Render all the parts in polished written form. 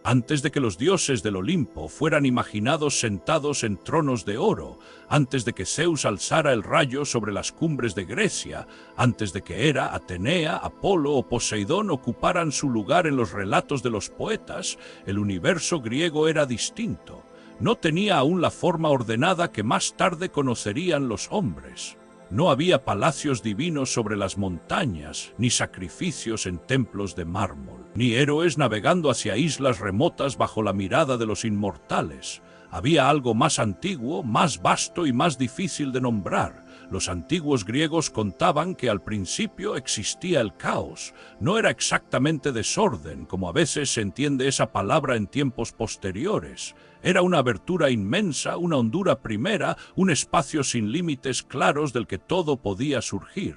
Antes de que los dioses del Olimpo fueran imaginados sentados en tronos de oro, antes de que Zeus alzara el rayo sobre las cumbres de Grecia, antes de que Hera, Atenea, Apolo o Poseidón ocuparan su lugar en los relatos de los poetas, el universo griego era distinto. No tenía aún la forma ordenada que más tarde conocerían los hombres. No había palacios divinos sobre las montañas, ni sacrificios en templos de mármol, ni héroes navegando hacia islas remotas bajo la mirada de los inmortales. Había algo más antiguo, más vasto y más difícil de nombrar. Los antiguos griegos contaban que al principio existía el caos. No era exactamente desorden, como a veces se entiende esa palabra en tiempos posteriores. Era una abertura inmensa, una hondura primera, un espacio sin límites claros del que todo podía surgir.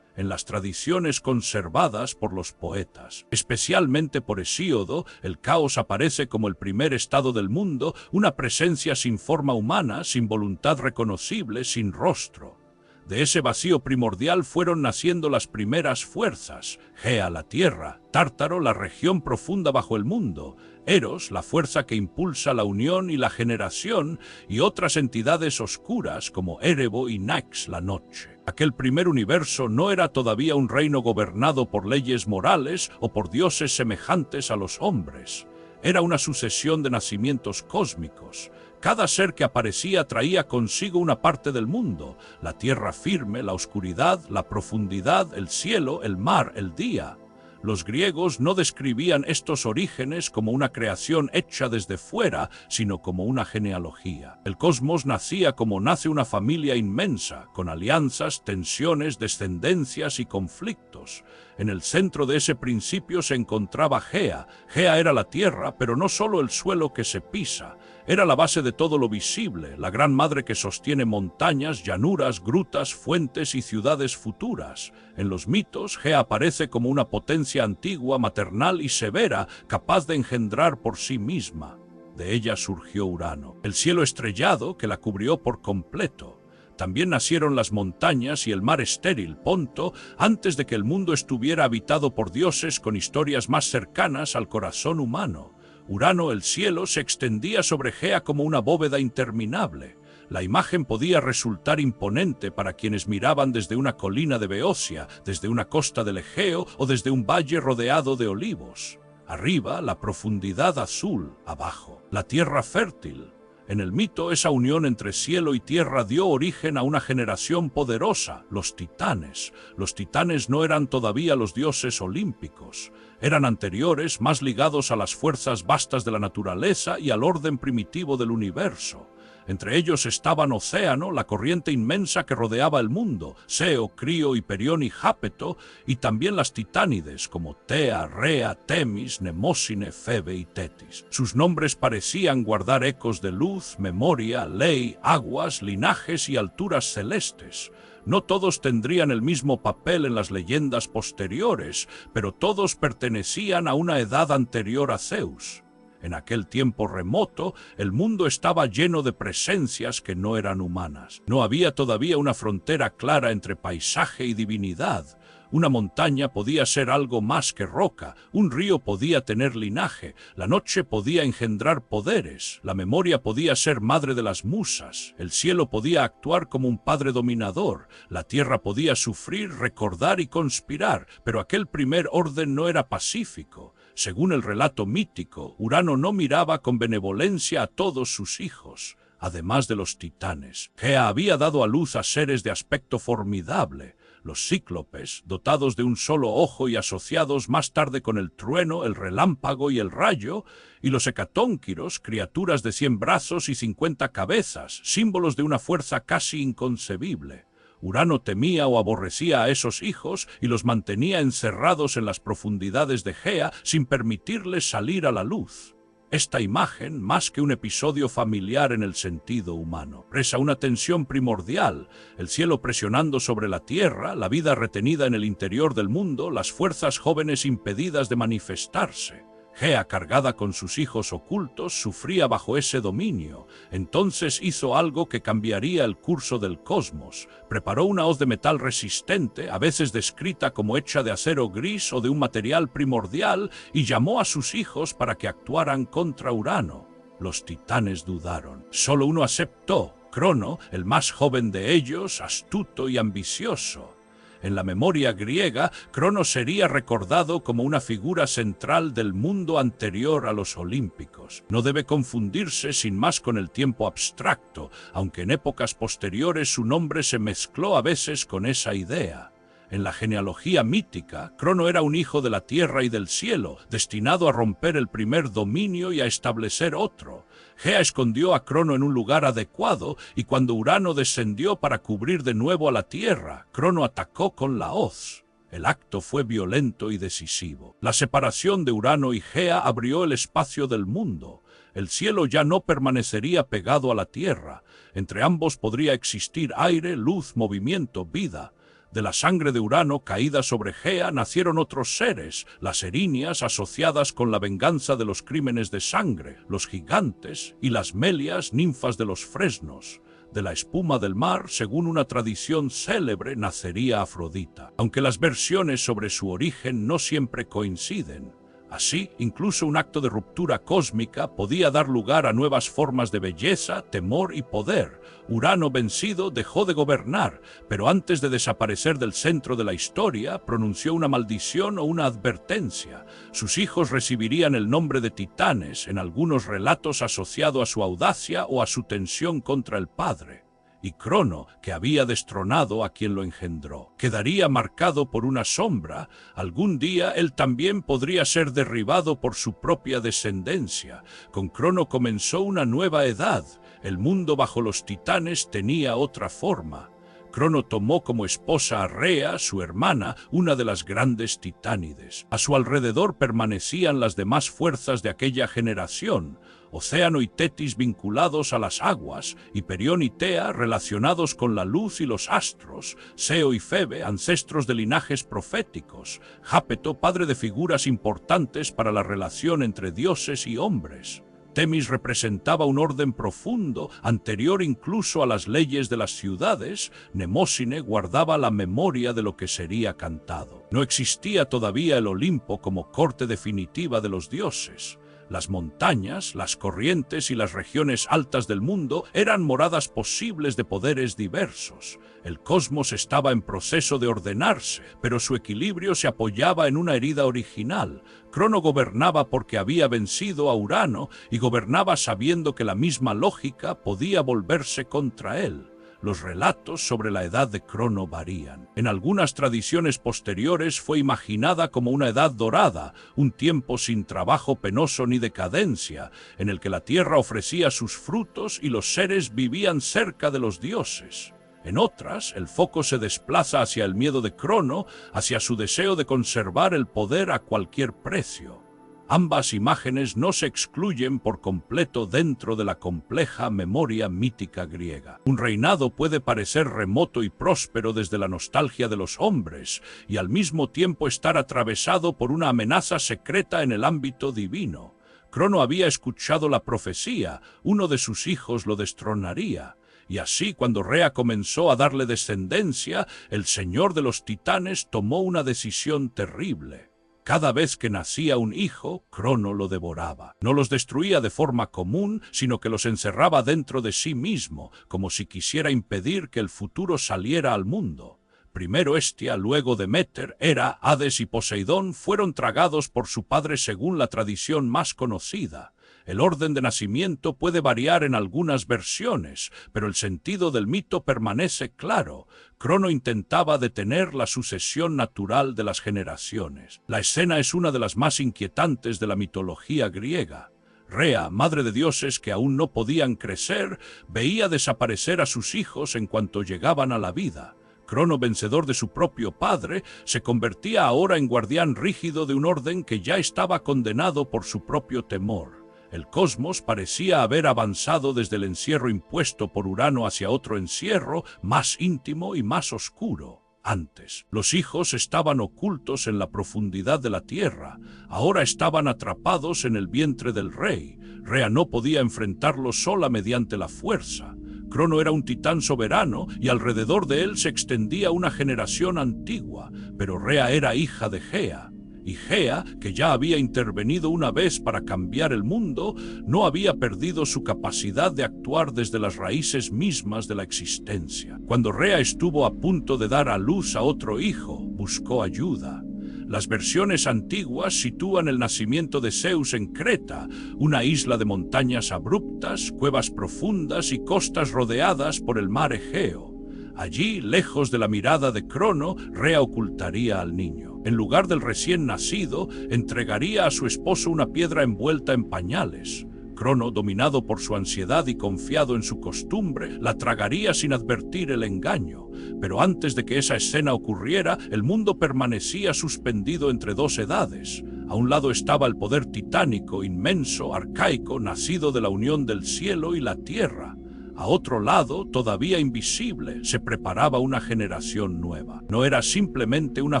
En las tradiciones conservadas por los poetas, especialmente por Hesíodo, el caos aparece como el primer estado del mundo, una presencia sin forma humana, sin voluntad reconocible, sin rostro. De ese vacío primordial fueron naciendo las primeras fuerzas: Gea, la tierra; Tártaro, la región profunda bajo el mundo; Eros, la fuerza que impulsa la unión y la generación; y otras entidades oscuras como Erebo y Nax, la noche. Aquel primer universo no era todavía un reino gobernado por leyes morales o por dioses semejantes a los hombres. Era una sucesión de nacimientos cósmicos. Cada ser que aparecía traía consigo una parte del mundo: la tierra firme, la oscuridad, la profundidad, el cielo, el mar, el día. Los griegos no describían estos orígenes como una creación hecha desde fuera, sino como una genealogía. El cosmos nacía como nace una familia inmensa, con alianzas, tensiones, descendencias y conflictos. En el centro de ese principio se encontraba Gea. Gea era la tierra, pero no solo el suelo que se pisa. Era la base de todo lo visible, la gran madre que sostiene montañas, llanuras, grutas, fuentes y ciudades futuras. En los mitos, Gea aparece como una potencia antigua, maternal y severa, capaz de engendrar por sí misma. De ella surgió Urano, el cielo estrellado que la cubrió por completo. También nacieron las montañas y el mar estéril, Ponto, antes de que el mundo estuviera habitado por dioses con historias más cercanas al corazón humano. Urano, el cielo, se extendía sobre Gea como una bóveda interminable. La imagen podía resultar imponente para quienes miraban desde una colina de Beocia, desde una costa del Egeo o desde un valle rodeado de olivos. Arriba, la profundidad azul; abajo, la tierra fértil. En el mito, esa unión entre cielo y tierra dio origen a una generación poderosa, los titanes. Los titanes no eran todavía los dioses olímpicos. Eran anteriores, más ligados a las fuerzas vastas de la naturaleza y al orden primitivo del universo. Entre ellos estaban Océano, la corriente inmensa que rodeaba el mundo; Seo, Crío, Hiperión y Jápeto; y también las titánides como Tea, Rea, Temis, Nemósine, Febe y Tetis. Sus nombres parecían guardar ecos de luz, memoria, ley, aguas, linajes y alturas celestes. No todos tendrían el mismo papel en las leyendas posteriores, pero todos pertenecían a una edad anterior a Zeus. En aquel tiempo remoto, el mundo estaba lleno de presencias que no eran humanas. No había todavía una frontera clara entre paisaje y divinidad. Una montaña podía ser algo más que roca, un río podía tener linaje, la noche podía engendrar poderes, la memoria podía ser madre de las musas, el cielo podía actuar como un padre dominador, la tierra podía sufrir, recordar y conspirar, pero aquel primer orden no era pacífico. Según el relato mítico, Urano no miraba con benevolencia a todos sus hijos. Además de los titanes, Gea había dado a luz a seres de aspecto formidable: los cíclopes, dotados de un solo ojo y asociados más tarde con el trueno, el relámpago y el rayo; y los hecatónquiros, criaturas de 100 brazos y 50 cabezas, símbolos de una fuerza casi inconcebible. Urano temía o aborrecía a esos hijos y los mantenía encerrados en las profundidades de Gea sin permitirles salir a la luz. Esta imagen, más que un episodio familiar en el sentido humano, expresa una tensión primordial: el cielo presionando sobre la tierra, la vida retenida en el interior del mundo, las fuerzas jóvenes impedidas de manifestarse. Gea, cargada con sus hijos ocultos, sufría bajo ese dominio. Entonces hizo algo que cambiaría el curso del cosmos. Preparó una hoz de metal resistente, a veces descrita como hecha de acero gris o de un material primordial, y llamó a sus hijos para que actuaran contra Urano. Los titanes dudaron. Solo uno aceptó: Crono, el más joven de ellos, astuto y ambicioso. En la memoria griega, Crono sería recordado como una figura central del mundo anterior a los olímpicos. No debe confundirse sin más con el tiempo abstracto, aunque en épocas posteriores su nombre se mezcló a veces con esa idea. En la genealogía mítica, Crono era un hijo de la tierra y del cielo, destinado a romper el primer dominio y a establecer otro. Gea escondió a Crono en un lugar adecuado, y cuando Urano descendió para cubrir de nuevo a la tierra, Crono atacó con la hoz. El acto fue violento y decisivo. La separación de Urano y Gea abrió el espacio del mundo. El cielo ya no permanecería pegado a la tierra. Entre ambos podría existir aire, luz, movimiento, vida. De la sangre de Urano caída sobre Gea nacieron otros seres, las Erinias, asociadas con la venganza de los crímenes de sangre, los gigantes, y las Melias, ninfas de los fresnos. De la espuma del mar, según una tradición célebre, nacería Afrodita, aunque las versiones sobre su origen no siempre coinciden. Así, incluso un acto de ruptura cósmica podía dar lugar a nuevas formas de belleza, temor y poder. Urano, vencido, dejó de gobernar, pero antes de desaparecer del centro de la historia, pronunció una maldición o una advertencia. Sus hijos recibirían el nombre de titanes, en algunos relatos asociado a su audacia o a su tensión contra el padre. Y Crono, que había destronado a quien lo engendró, quedaría marcado por una sombra. Algún día él también podría ser derribado por su propia descendencia. Con Crono comenzó una nueva edad. El mundo bajo los titanes tenía otra forma. Crono tomó como esposa a Rea, su hermana, una de las grandes titánides. A su alrededor permanecían las demás fuerzas de aquella generación: Océano y Tetis vinculados a las aguas, Hiperión y Tea relacionados con la luz y los astros, Seo y Febe, ancestros de linajes proféticos, Jápeto, padre de figuras importantes para la relación entre dioses y hombres. Temis representaba un orden profundo, anterior incluso a las leyes de las ciudades. Mnemósine guardaba la memoria de lo que sería cantado. No existía todavía el Olimpo como corte definitiva de los dioses. Las montañas, las corrientes y las regiones altas del mundo eran moradas posibles de poderes diversos. El cosmos estaba en proceso de ordenarse, pero su equilibrio se apoyaba en una herida original. Crono gobernaba porque había vencido a Urano y gobernaba sabiendo que la misma lógica podía volverse contra él. Los relatos sobre la edad de Crono varían. En algunas tradiciones posteriores fue imaginada como una edad dorada, un tiempo sin trabajo penoso ni decadencia, en el que la tierra ofrecía sus frutos y los seres vivían cerca de los dioses. En otras, el foco se desplaza hacia el miedo de Crono, hacia su deseo de conservar el poder a cualquier precio. Ambas imágenes no se excluyen por completo dentro de la compleja memoria mítica griega. Un reinado puede parecer remoto y próspero desde la nostalgia de los hombres, y al mismo tiempo estar atravesado por una amenaza secreta en el ámbito divino. Crono había escuchado la profecía: uno de sus hijos lo destronaría. Y así, cuando Rea comenzó a darle descendencia, el señor de los titanes tomó una decisión terrible. Cada vez que nacía un hijo, Crono lo devoraba. No los destruía de forma común, sino que los encerraba dentro de sí mismo, como si quisiera impedir que el futuro saliera al mundo. Primero Hestia, luego Deméter, Hera, Hades y Poseidón fueron tragados por su padre según la tradición más conocida. El orden de nacimiento puede variar en algunas versiones, pero el sentido del mito permanece claro. Crono intentaba detener la sucesión natural de las generaciones. La escena es una de las más inquietantes de la mitología griega. Rea, madre de dioses que aún no podían crecer, veía desaparecer a sus hijos en cuanto llegaban a la vida. Crono, vencedor de su propio padre, se convertía ahora en guardián rígido de un orden que ya estaba condenado por su propio temor. El cosmos parecía haber avanzado desde el encierro impuesto por Urano hacia otro encierro, más íntimo y más oscuro. Antes, los hijos estaban ocultos en la profundidad de la tierra, ahora estaban atrapados en el vientre del rey. Rea no podía enfrentarlos sola mediante la fuerza. Crono era un titán soberano y alrededor de él se extendía una generación antigua, pero Rea era hija de Gea. Y Gea, que ya había intervenido una vez para cambiar el mundo, no había perdido su capacidad de actuar desde las raíces mismas de la existencia. Cuando Rea estuvo a punto de dar a luz a otro hijo, buscó ayuda. Las versiones antiguas sitúan el nacimiento de Zeus en Creta, una isla de montañas abruptas, cuevas profundas y costas rodeadas por el mar Egeo. Allí, lejos de la mirada de Crono, Rea ocultaría al niño. En lugar del recién nacido, entregaría a su esposo una piedra envuelta en pañales. Crono, dominado por su ansiedad y confiado en su costumbre, la tragaría sin advertir el engaño. Pero antes de que esa escena ocurriera, el mundo permanecía suspendido entre dos edades. A un lado estaba el poder titánico, inmenso, arcaico, nacido de la unión del cielo y la tierra. A otro lado, todavía invisible, se preparaba una generación nueva. No era simplemente una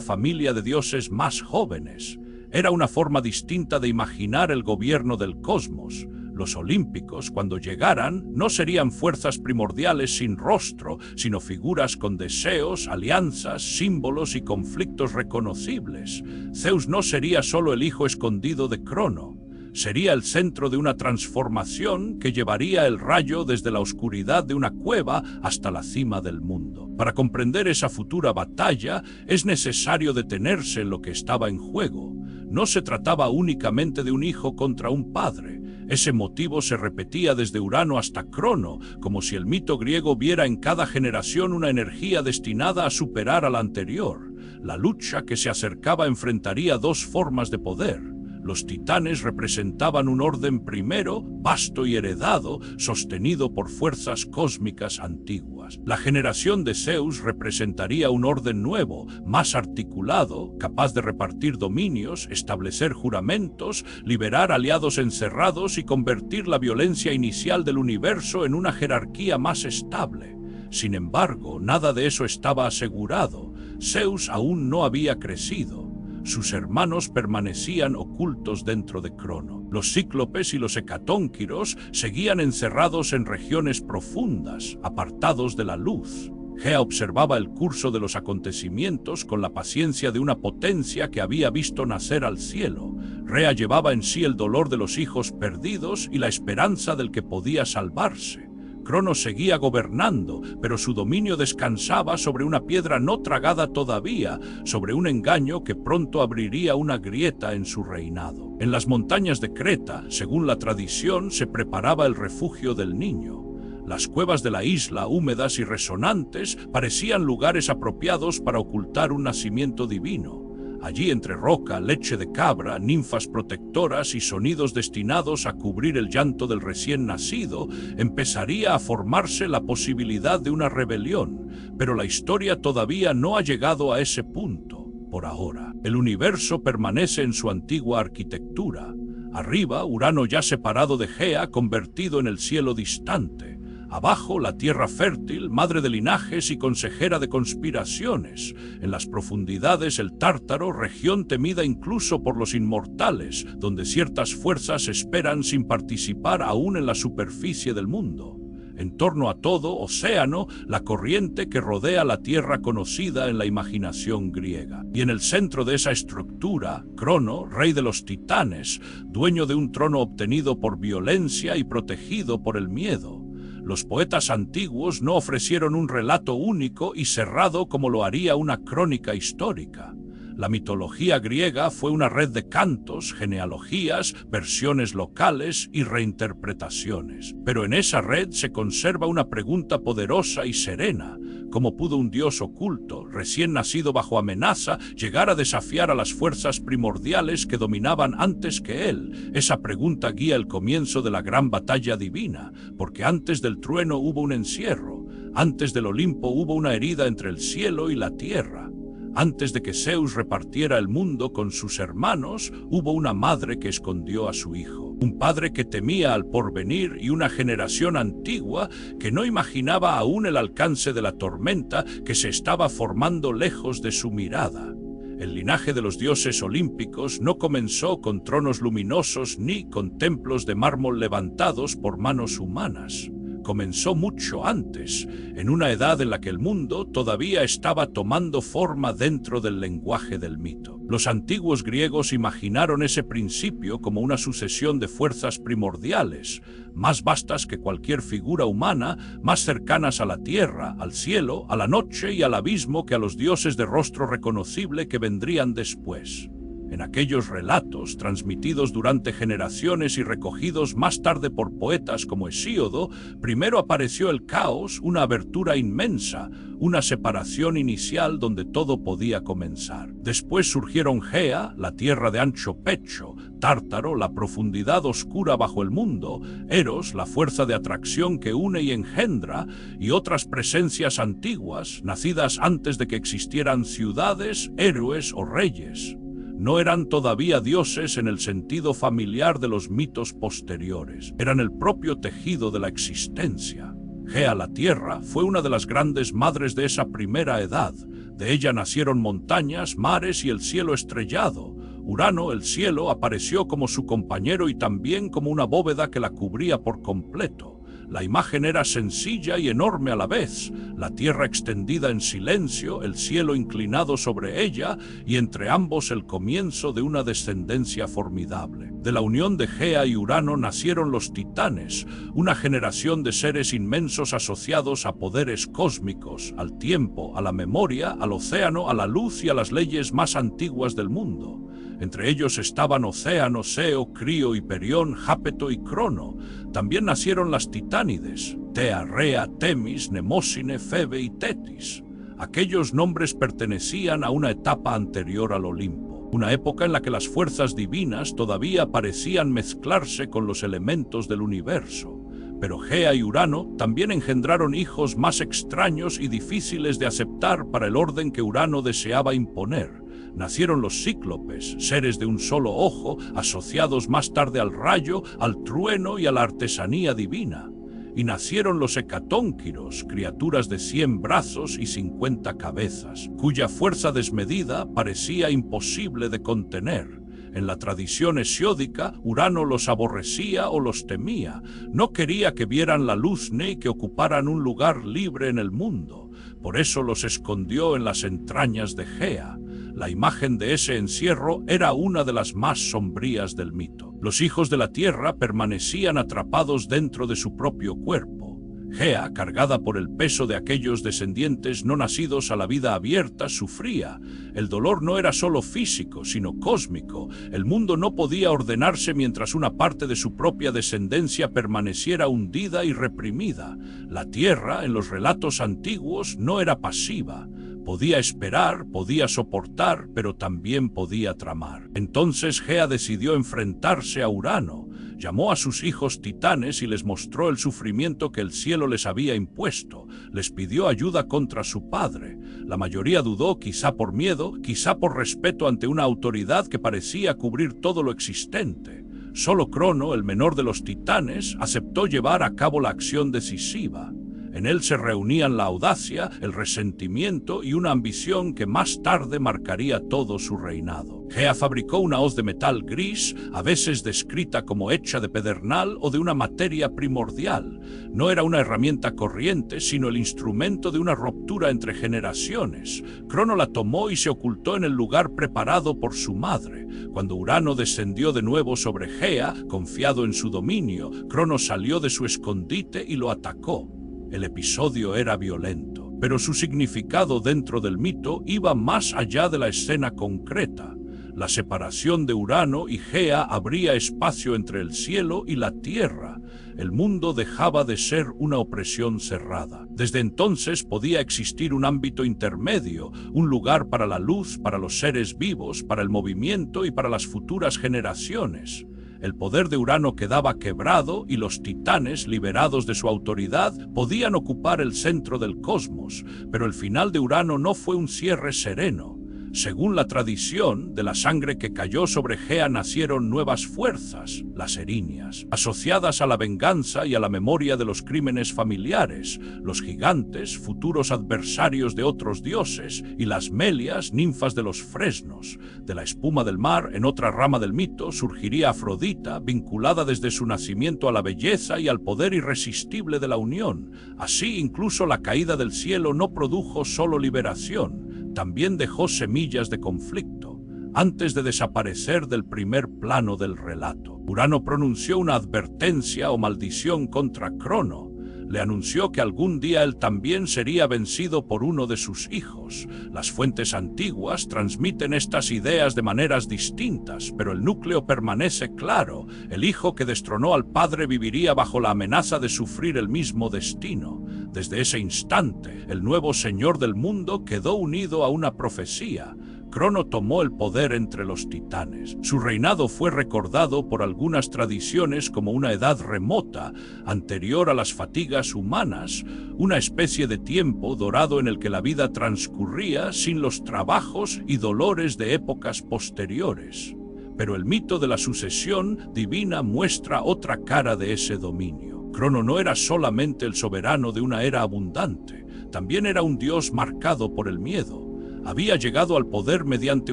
familia de dioses más jóvenes. Era una forma distinta de imaginar el gobierno del cosmos. Los olímpicos, cuando llegaran, no serían fuerzas primordiales sin rostro, sino figuras con deseos, alianzas, símbolos y conflictos reconocibles. Zeus no sería solo el hijo escondido de Crono. Sería el centro de una transformación que llevaría el rayo desde la oscuridad de una cueva hasta la cima del mundo. Para comprender esa futura batalla, es necesario detenerse en lo que estaba en juego. No se trataba únicamente de un hijo contra un padre. Ese motivo se repetía desde Urano hasta Crono, como si el mito griego viera en cada generación una energía destinada a superar a la anterior. La lucha que se acercaba enfrentaría dos formas de poder. Los titanes representaban un orden primero, vasto y heredado, sostenido por fuerzas cósmicas antiguas. La generación de Zeus representaría un orden nuevo, más articulado, capaz de repartir dominios, establecer juramentos, liberar aliados encerrados y convertir la violencia inicial del universo en una jerarquía más estable. Sin embargo, nada de eso estaba asegurado. Zeus aún no había crecido. Sus hermanos permanecían ocultos dentro de Crono. Los cíclopes y los hecatónquiros seguían encerrados en regiones profundas, apartados de la luz. Gea observaba el curso de los acontecimientos con la paciencia de una potencia que había visto nacer al cielo. Rea llevaba en sí el dolor de los hijos perdidos y la esperanza del que podía salvarse. Crono seguía gobernando, pero su dominio descansaba sobre una piedra no tragada todavía, sobre un engaño que pronto abriría una grieta en su reinado. En las montañas de Creta, según la tradición, se preparaba el refugio del niño. Las cuevas de la isla, húmedas y resonantes, parecían lugares apropiados para ocultar un nacimiento divino. Allí, entre roca, leche de cabra, ninfas protectoras y sonidos destinados a cubrir el llanto del recién nacido, empezaría a formarse la posibilidad de una rebelión. Pero la historia todavía no ha llegado a ese punto, por ahora. El universo permanece en su antigua arquitectura. Arriba, Urano ya separado de Gea, convertido en el cielo distante. Abajo, la tierra fértil, madre de linajes y consejera de conspiraciones. En las profundidades, el Tártaro, región temida incluso por los inmortales, donde ciertas fuerzas esperan sin participar aún en la superficie del mundo. En torno a todo, Océano, la corriente que rodea la tierra conocida en la imaginación griega. Y en el centro de esa estructura, Crono, rey de los titanes, dueño de un trono obtenido por violencia y protegido por el miedo. Los poetas antiguos no ofrecieron un relato único y cerrado como lo haría una crónica histórica. La mitología griega fue una red de cantos, genealogías, versiones locales y reinterpretaciones. Pero en esa red se conserva una pregunta poderosa y serena. ¿Cómo pudo un dios oculto, recién nacido bajo amenaza, llegar a desafiar a las fuerzas primordiales que dominaban antes que él? Esa pregunta guía el comienzo de la gran batalla divina, porque antes del trueno hubo un encierro, antes del Olimpo hubo una herida entre el cielo y la tierra. Antes de que Zeus repartiera el mundo con sus hermanos, hubo una madre que escondió a su hijo, un padre que temía al porvenir y una generación antigua que no imaginaba aún el alcance de la tormenta que se estaba formando lejos de su mirada. El linaje de los dioses olímpicos no comenzó con tronos luminosos ni con templos de mármol levantados por manos humanas. Comenzó mucho antes, en una edad en la que el mundo todavía estaba tomando forma dentro del lenguaje del mito. Los antiguos griegos imaginaron ese principio como una sucesión de fuerzas primordiales, más vastas que cualquier figura humana, más cercanas a la tierra, al cielo, a la noche y al abismo que a los dioses de rostro reconocible que vendrían después. En aquellos relatos, transmitidos durante generaciones y recogidos más tarde por poetas como Hesíodo, primero apareció el caos, una abertura inmensa, una separación inicial donde todo podía comenzar. Después surgieron Gea, la tierra de ancho pecho, Tártaro, la profundidad oscura bajo el mundo, Eros, la fuerza de atracción que une y engendra, y otras presencias antiguas, nacidas antes de que existieran ciudades, héroes o reyes. No eran todavía dioses en el sentido familiar de los mitos posteriores. Eran el propio tejido de la existencia. Gea, la tierra, fue una de las grandes madres de esa primera edad. De ella nacieron montañas, mares y el cielo estrellado. Urano, el cielo, apareció como su compañero y también como una bóveda que la cubría por completo. La imagen era sencilla y enorme a la vez, la tierra extendida en silencio, el cielo inclinado sobre ella y entre ambos el comienzo de una descendencia formidable. De la unión de Gea y Urano nacieron los titanes, una generación de seres inmensos asociados a poderes cósmicos, al tiempo, a la memoria, al océano, a la luz y a las leyes más antiguas del mundo. Entre ellos estaban Océano, Seo, Crío, Hiperión, Jápeto y Crono. También nacieron las titánides, Tea, Rea, Temis, Nemósine, Febe y Tetis. Aquellos nombres pertenecían a una etapa anterior al Olimpo, una época en la que las fuerzas divinas todavía parecían mezclarse con los elementos del universo. Pero Gea y Urano también engendraron hijos más extraños y difíciles de aceptar para el orden que Urano deseaba imponer. Nacieron los cíclopes, seres de un solo ojo, asociados más tarde al rayo, al trueno y a la artesanía divina. Y nacieron los hecatónquiros, criaturas de 100 brazos y 50 cabezas, cuya fuerza desmedida parecía imposible de contener. En la tradición hesiódica, Urano los aborrecía o los temía. No quería que vieran la luz ni que ocuparan un lugar libre en el mundo. Por eso los escondió en las entrañas de Gea. La imagen de ese encierro era una de las más sombrías del mito. Los hijos de la tierra permanecían atrapados dentro de su propio cuerpo. Gea, cargada por el peso de aquellos descendientes no nacidos a la vida abierta, sufría. El dolor no era solo físico, sino cósmico. El mundo no podía ordenarse mientras una parte de su propia descendencia permaneciera hundida y reprimida. La tierra, en los relatos antiguos, no era pasiva. Podía esperar, podía soportar, pero también podía tramar. Entonces Gea decidió enfrentarse a Urano. Llamó a sus hijos titanes y les mostró el sufrimiento que el cielo les había impuesto. Les pidió ayuda contra su padre. La mayoría dudó, quizá por miedo, quizá por respeto ante una autoridad que parecía cubrir todo lo existente. Solo Crono, el menor de los titanes, aceptó llevar a cabo la acción decisiva. En él se reunían la audacia, el resentimiento y una ambición que más tarde marcaría todo su reinado. Gea fabricó una hoz de metal gris, a veces descrita como hecha de pedernal o de una materia primordial. No era una herramienta corriente, sino el instrumento de una ruptura entre generaciones. Crono la tomó y se ocultó en el lugar preparado por su madre. Cuando Urano descendió de nuevo sobre Gea, confiado en su dominio, Crono salió de su escondite y lo atacó. El episodio era violento, pero su significado dentro del mito iba más allá de la escena concreta. La separación de Urano y Gea abría espacio entre el cielo y la tierra. El mundo dejaba de ser una opresión cerrada. Desde entonces podía existir un ámbito intermedio, un lugar para la luz, para los seres vivos, para el movimiento y para las futuras generaciones. El poder de Urano quedaba quebrado y los titanes, liberados de su autoridad, podían ocupar el centro del cosmos. Pero el final de Urano no fue un cierre sereno. Según la tradición, de la sangre que cayó sobre Gea nacieron nuevas fuerzas, las Erinias, asociadas a la venganza y a la memoria de los crímenes familiares, los gigantes, futuros adversarios de otros dioses, y las Melias, ninfas de los fresnos. De la espuma del mar, en otra rama del mito, surgiría Afrodita, vinculada desde su nacimiento a la belleza y al poder irresistible de la unión. Así, incluso la caída del cielo no produjo solo liberación, también dejó semillas de conflicto, antes de desaparecer del primer plano del relato. Urano pronunció una advertencia o maldición contra Crono. Le anunció que algún día él también sería vencido por uno de sus hijos. Las fuentes antiguas transmiten estas ideas de maneras distintas, pero el núcleo permanece claro. El hijo que destronó al padre viviría bajo la amenaza de sufrir el mismo destino. Desde ese instante, el nuevo señor del mundo quedó unido a una profecía. Crono tomó el poder entre los titanes. Su reinado fue recordado por algunas tradiciones como una edad remota, anterior a las fatigas humanas, una especie de tiempo dorado en el que la vida transcurría sin los trabajos y dolores de épocas posteriores. Pero el mito de la sucesión divina muestra otra cara de ese dominio. Crono no era solamente el soberano de una era abundante, también era un dios marcado por el miedo. Había llegado al poder mediante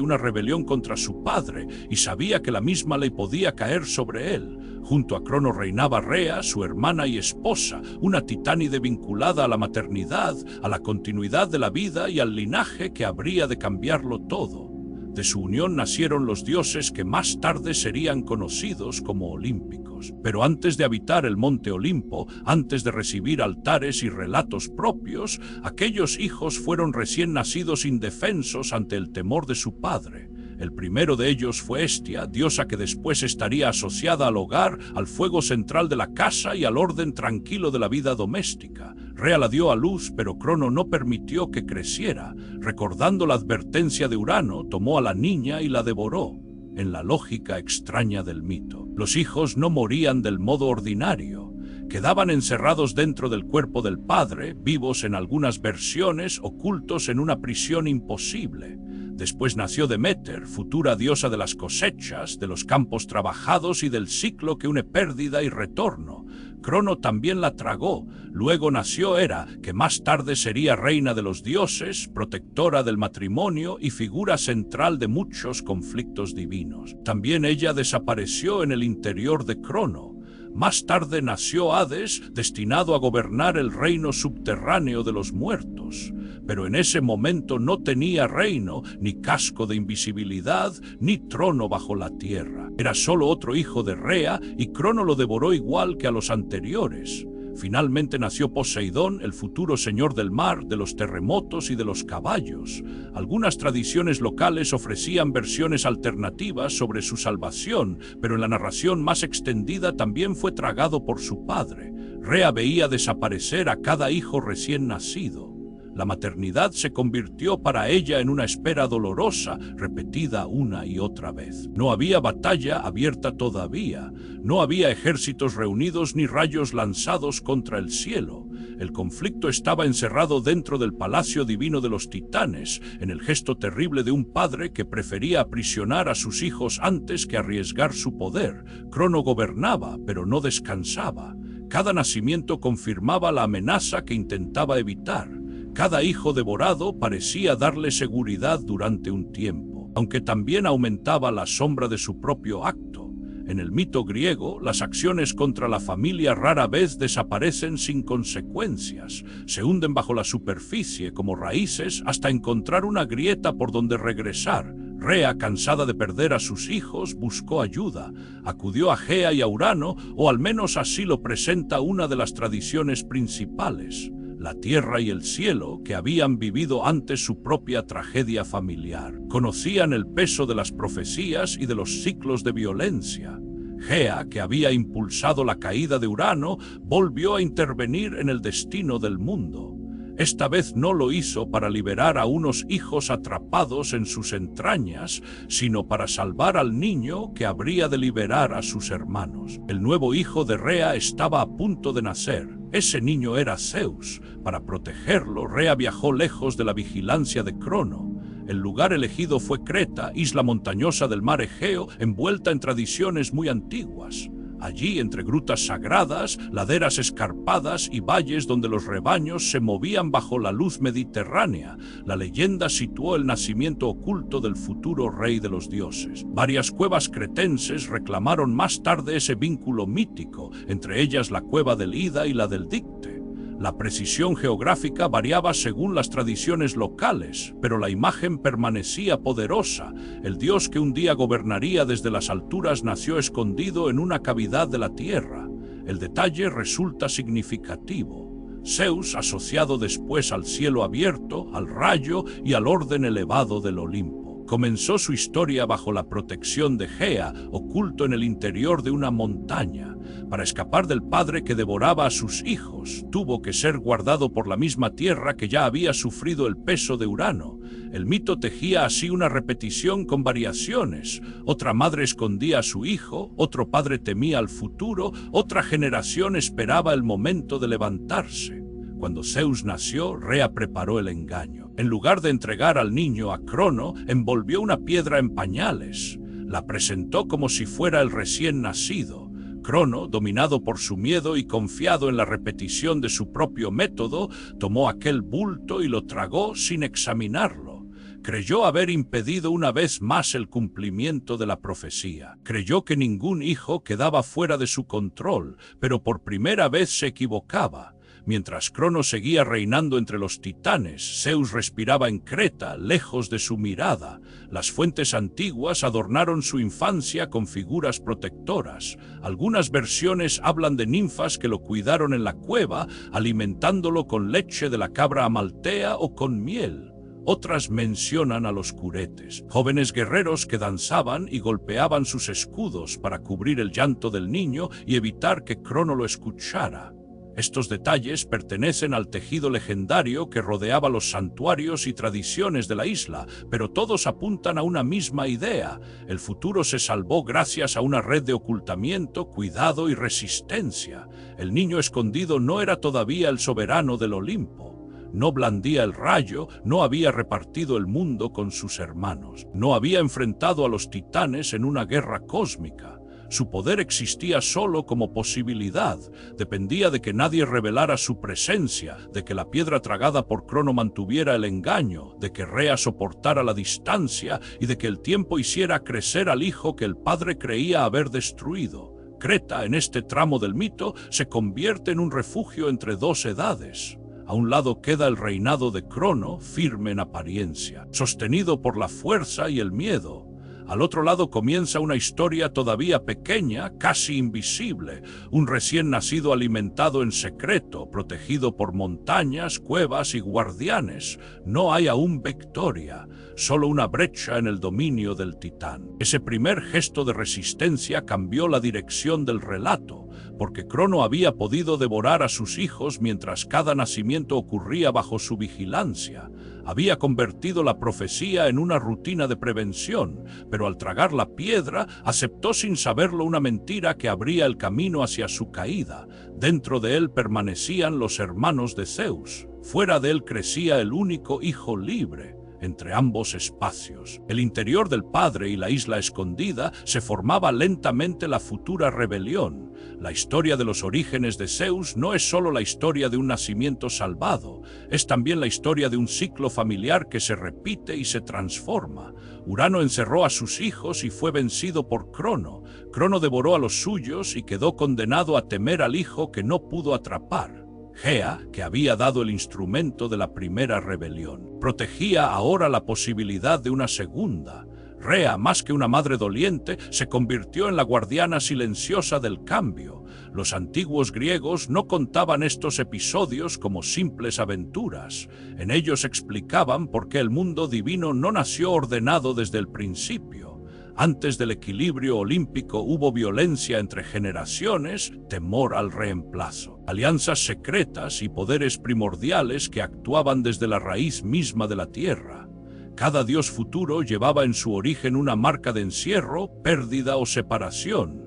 una rebelión contra su padre y sabía que la misma ley podía caer sobre él. Junto a Crono reinaba Rea, su hermana y esposa, una titánide vinculada a la maternidad, a la continuidad de la vida y al linaje que habría de cambiarlo todo. De su unión nacieron los dioses que más tarde serían conocidos como olímpicos. Pero antes de habitar el monte Olimpo, antes de recibir altares y relatos propios, aquellos hijos fueron recién nacidos indefensos ante el temor de su padre. El primero de ellos fue Hestia, diosa que después estaría asociada al hogar, al fuego central de la casa y al orden tranquilo de la vida doméstica. Rea la dio a luz, pero Crono no permitió que creciera. Recordando la advertencia de Urano, tomó a la niña y la devoró, en la lógica extraña del mito. Los hijos no morían del modo ordinario. Quedaban encerrados dentro del cuerpo del padre, vivos en algunas versiones, ocultos en una prisión imposible. Después nació Deméter, futura diosa de las cosechas, de los campos trabajados y del ciclo que une pérdida y retorno. Crono también la tragó. Luego nació Hera, que más tarde sería reina de los dioses, protectora del matrimonio y figura central de muchos conflictos divinos. También ella desapareció en el interior de Crono. Más tarde nació Hades, destinado a gobernar el reino subterráneo de los muertos. Pero en ese momento no tenía reino, ni casco de invisibilidad, ni trono bajo la tierra. Era solo otro hijo de Rea, y Crono lo devoró igual que a los anteriores. Finalmente nació Poseidón, el futuro señor del mar, de los terremotos y de los caballos. Algunas tradiciones locales ofrecían versiones alternativas sobre su salvación, pero en la narración más extendida también fue tragado por su padre. Rea veía desaparecer a cada hijo recién nacido. La maternidad se convirtió para ella en una espera dolorosa, repetida una y otra vez. No había batalla abierta todavía, no había ejércitos reunidos ni rayos lanzados contra el cielo. El conflicto estaba encerrado dentro del palacio divino de los titanes, en el gesto terrible de un padre que prefería aprisionar a sus hijos antes que arriesgar su poder. Crono gobernaba, pero no descansaba. Cada nacimiento confirmaba la amenaza que intentaba evitar. Cada hijo devorado parecía darle seguridad durante un tiempo, aunque también aumentaba la sombra de su propio acto. En el mito griego, las acciones contra la familia rara vez desaparecen sin consecuencias. Se hunden bajo la superficie como raíces hasta encontrar una grieta por donde regresar. Rea, cansada de perder a sus hijos, buscó ayuda. Acudió a Gea y a Urano, o al menos así lo presenta una de las tradiciones principales. La tierra y el cielo, que habían vivido antes su propia tragedia familiar, conocían el peso de las profecías y de los ciclos de violencia. Gea, que había impulsado la caída de Urano, volvió a intervenir en el destino del mundo. Esta vez no lo hizo para liberar a unos hijos atrapados en sus entrañas, sino para salvar al niño que habría de liberar a sus hermanos. El nuevo hijo de Rea estaba a punto de nacer. Ese niño era Zeus. Para protegerlo, Rea viajó lejos de la vigilancia de Crono. El lugar elegido fue Creta, isla montañosa del mar Egeo, envuelta en tradiciones muy antiguas. Allí, entre grutas sagradas, laderas escarpadas y valles donde los rebaños se movían bajo la luz mediterránea, la leyenda situó el nacimiento oculto del futuro rey de los dioses. Varias cuevas cretenses reclamaron más tarde ese vínculo mítico, entre ellas la cueva del Ida y la del Dicte. La precisión geográfica variaba según las tradiciones locales, pero la imagen permanecía poderosa. El dios que un día gobernaría desde las alturas nació escondido en una cavidad de la tierra. El detalle resulta significativo. Zeus, asociado después al cielo abierto, al rayo y al orden elevado del Olimpo. Comenzó su historia bajo la protección de Gea, oculto en el interior de una montaña. Para escapar del padre que devoraba a sus hijos, tuvo que ser guardado por la misma tierra que ya había sufrido el peso de Urano. El mito tejía así una repetición con variaciones. Otra madre escondía a su hijo, otro padre temía al futuro, otra generación esperaba el momento de levantarse. Cuando Zeus nació, Rea preparó el engaño. En lugar de entregar al niño a Crono, envolvió una piedra en pañales. La presentó como si fuera el recién nacido. Crono, dominado por su miedo y confiado en la repetición de su propio método, tomó aquel bulto y lo tragó sin examinarlo. Creyó haber impedido una vez más el cumplimiento de la profecía. Creyó que ningún hijo quedaba fuera de su control, pero por primera vez se equivocaba. Mientras Crono seguía reinando entre los titanes, Zeus respiraba en Creta, lejos de su mirada. Las fuentes antiguas adornaron su infancia con figuras protectoras. Algunas versiones hablan de ninfas que lo cuidaron en la cueva, alimentándolo con leche de la cabra amaltea o con miel. Otras mencionan a los curetes, jóvenes guerreros que danzaban y golpeaban sus escudos para cubrir el llanto del niño y evitar que Crono lo escuchara. Estos detalles pertenecen al tejido legendario que rodeaba los santuarios y tradiciones de la isla, pero todos apuntan a una misma idea. El futuro se salvó gracias a una red de ocultamiento, cuidado y resistencia. El niño escondido no era todavía el soberano del Olimpo. No blandía el rayo, no había repartido el mundo con sus hermanos, no había enfrentado a los titanes en una guerra cósmica. Su poder existía solo como posibilidad, dependía de que nadie revelara su presencia, de que la piedra tragada por Crono mantuviera el engaño, de que Rea soportara la distancia y de que el tiempo hiciera crecer al hijo que el padre creía haber destruido. Creta, en este tramo del mito, se convierte en un refugio entre dos edades. A un lado queda el reinado de Crono, firme en apariencia, sostenido por la fuerza y el miedo. Al otro lado comienza una historia todavía pequeña, casi invisible, un recién nacido alimentado en secreto, protegido por montañas, cuevas y guardianes. No hay aún victoria, solo una brecha en el dominio del titán. Ese primer gesto de resistencia cambió la dirección del relato, porque Crono había podido devorar a sus hijos mientras cada nacimiento ocurría bajo su vigilancia. Había convertido la profecía en una rutina de prevención, pero al tragar la piedra aceptó sin saberlo una mentira que abría el camino hacia su caída. Dentro de él permanecían los hermanos de Zeus. Fuera de él crecía el único hijo libre. Entre ambos espacios, el interior del padre y la isla escondida, se formaba lentamente la futura rebelión. La historia de los orígenes de Zeus no es solo la historia de un nacimiento salvado, es también la historia de un ciclo familiar que se repite y se transforma. Urano encerró a sus hijos y fue vencido por Crono. Crono devoró a los suyos y quedó condenado a temer al hijo que no pudo atrapar. Gea, que había dado el instrumento de la primera rebelión, protegía ahora la posibilidad de una segunda. Rea, más que una madre doliente, se convirtió en la guardiana silenciosa del cambio. Los antiguos griegos no contaban estos episodios como simples aventuras. En ellos explicaban por qué el mundo divino no nació ordenado desde el principio. Antes del equilibrio olímpico hubo violencia entre generaciones, temor al reemplazo, alianzas secretas y poderes primordiales que actuaban desde la raíz misma de la tierra. Cada dios futuro llevaba en su origen una marca de encierro, pérdida o separación.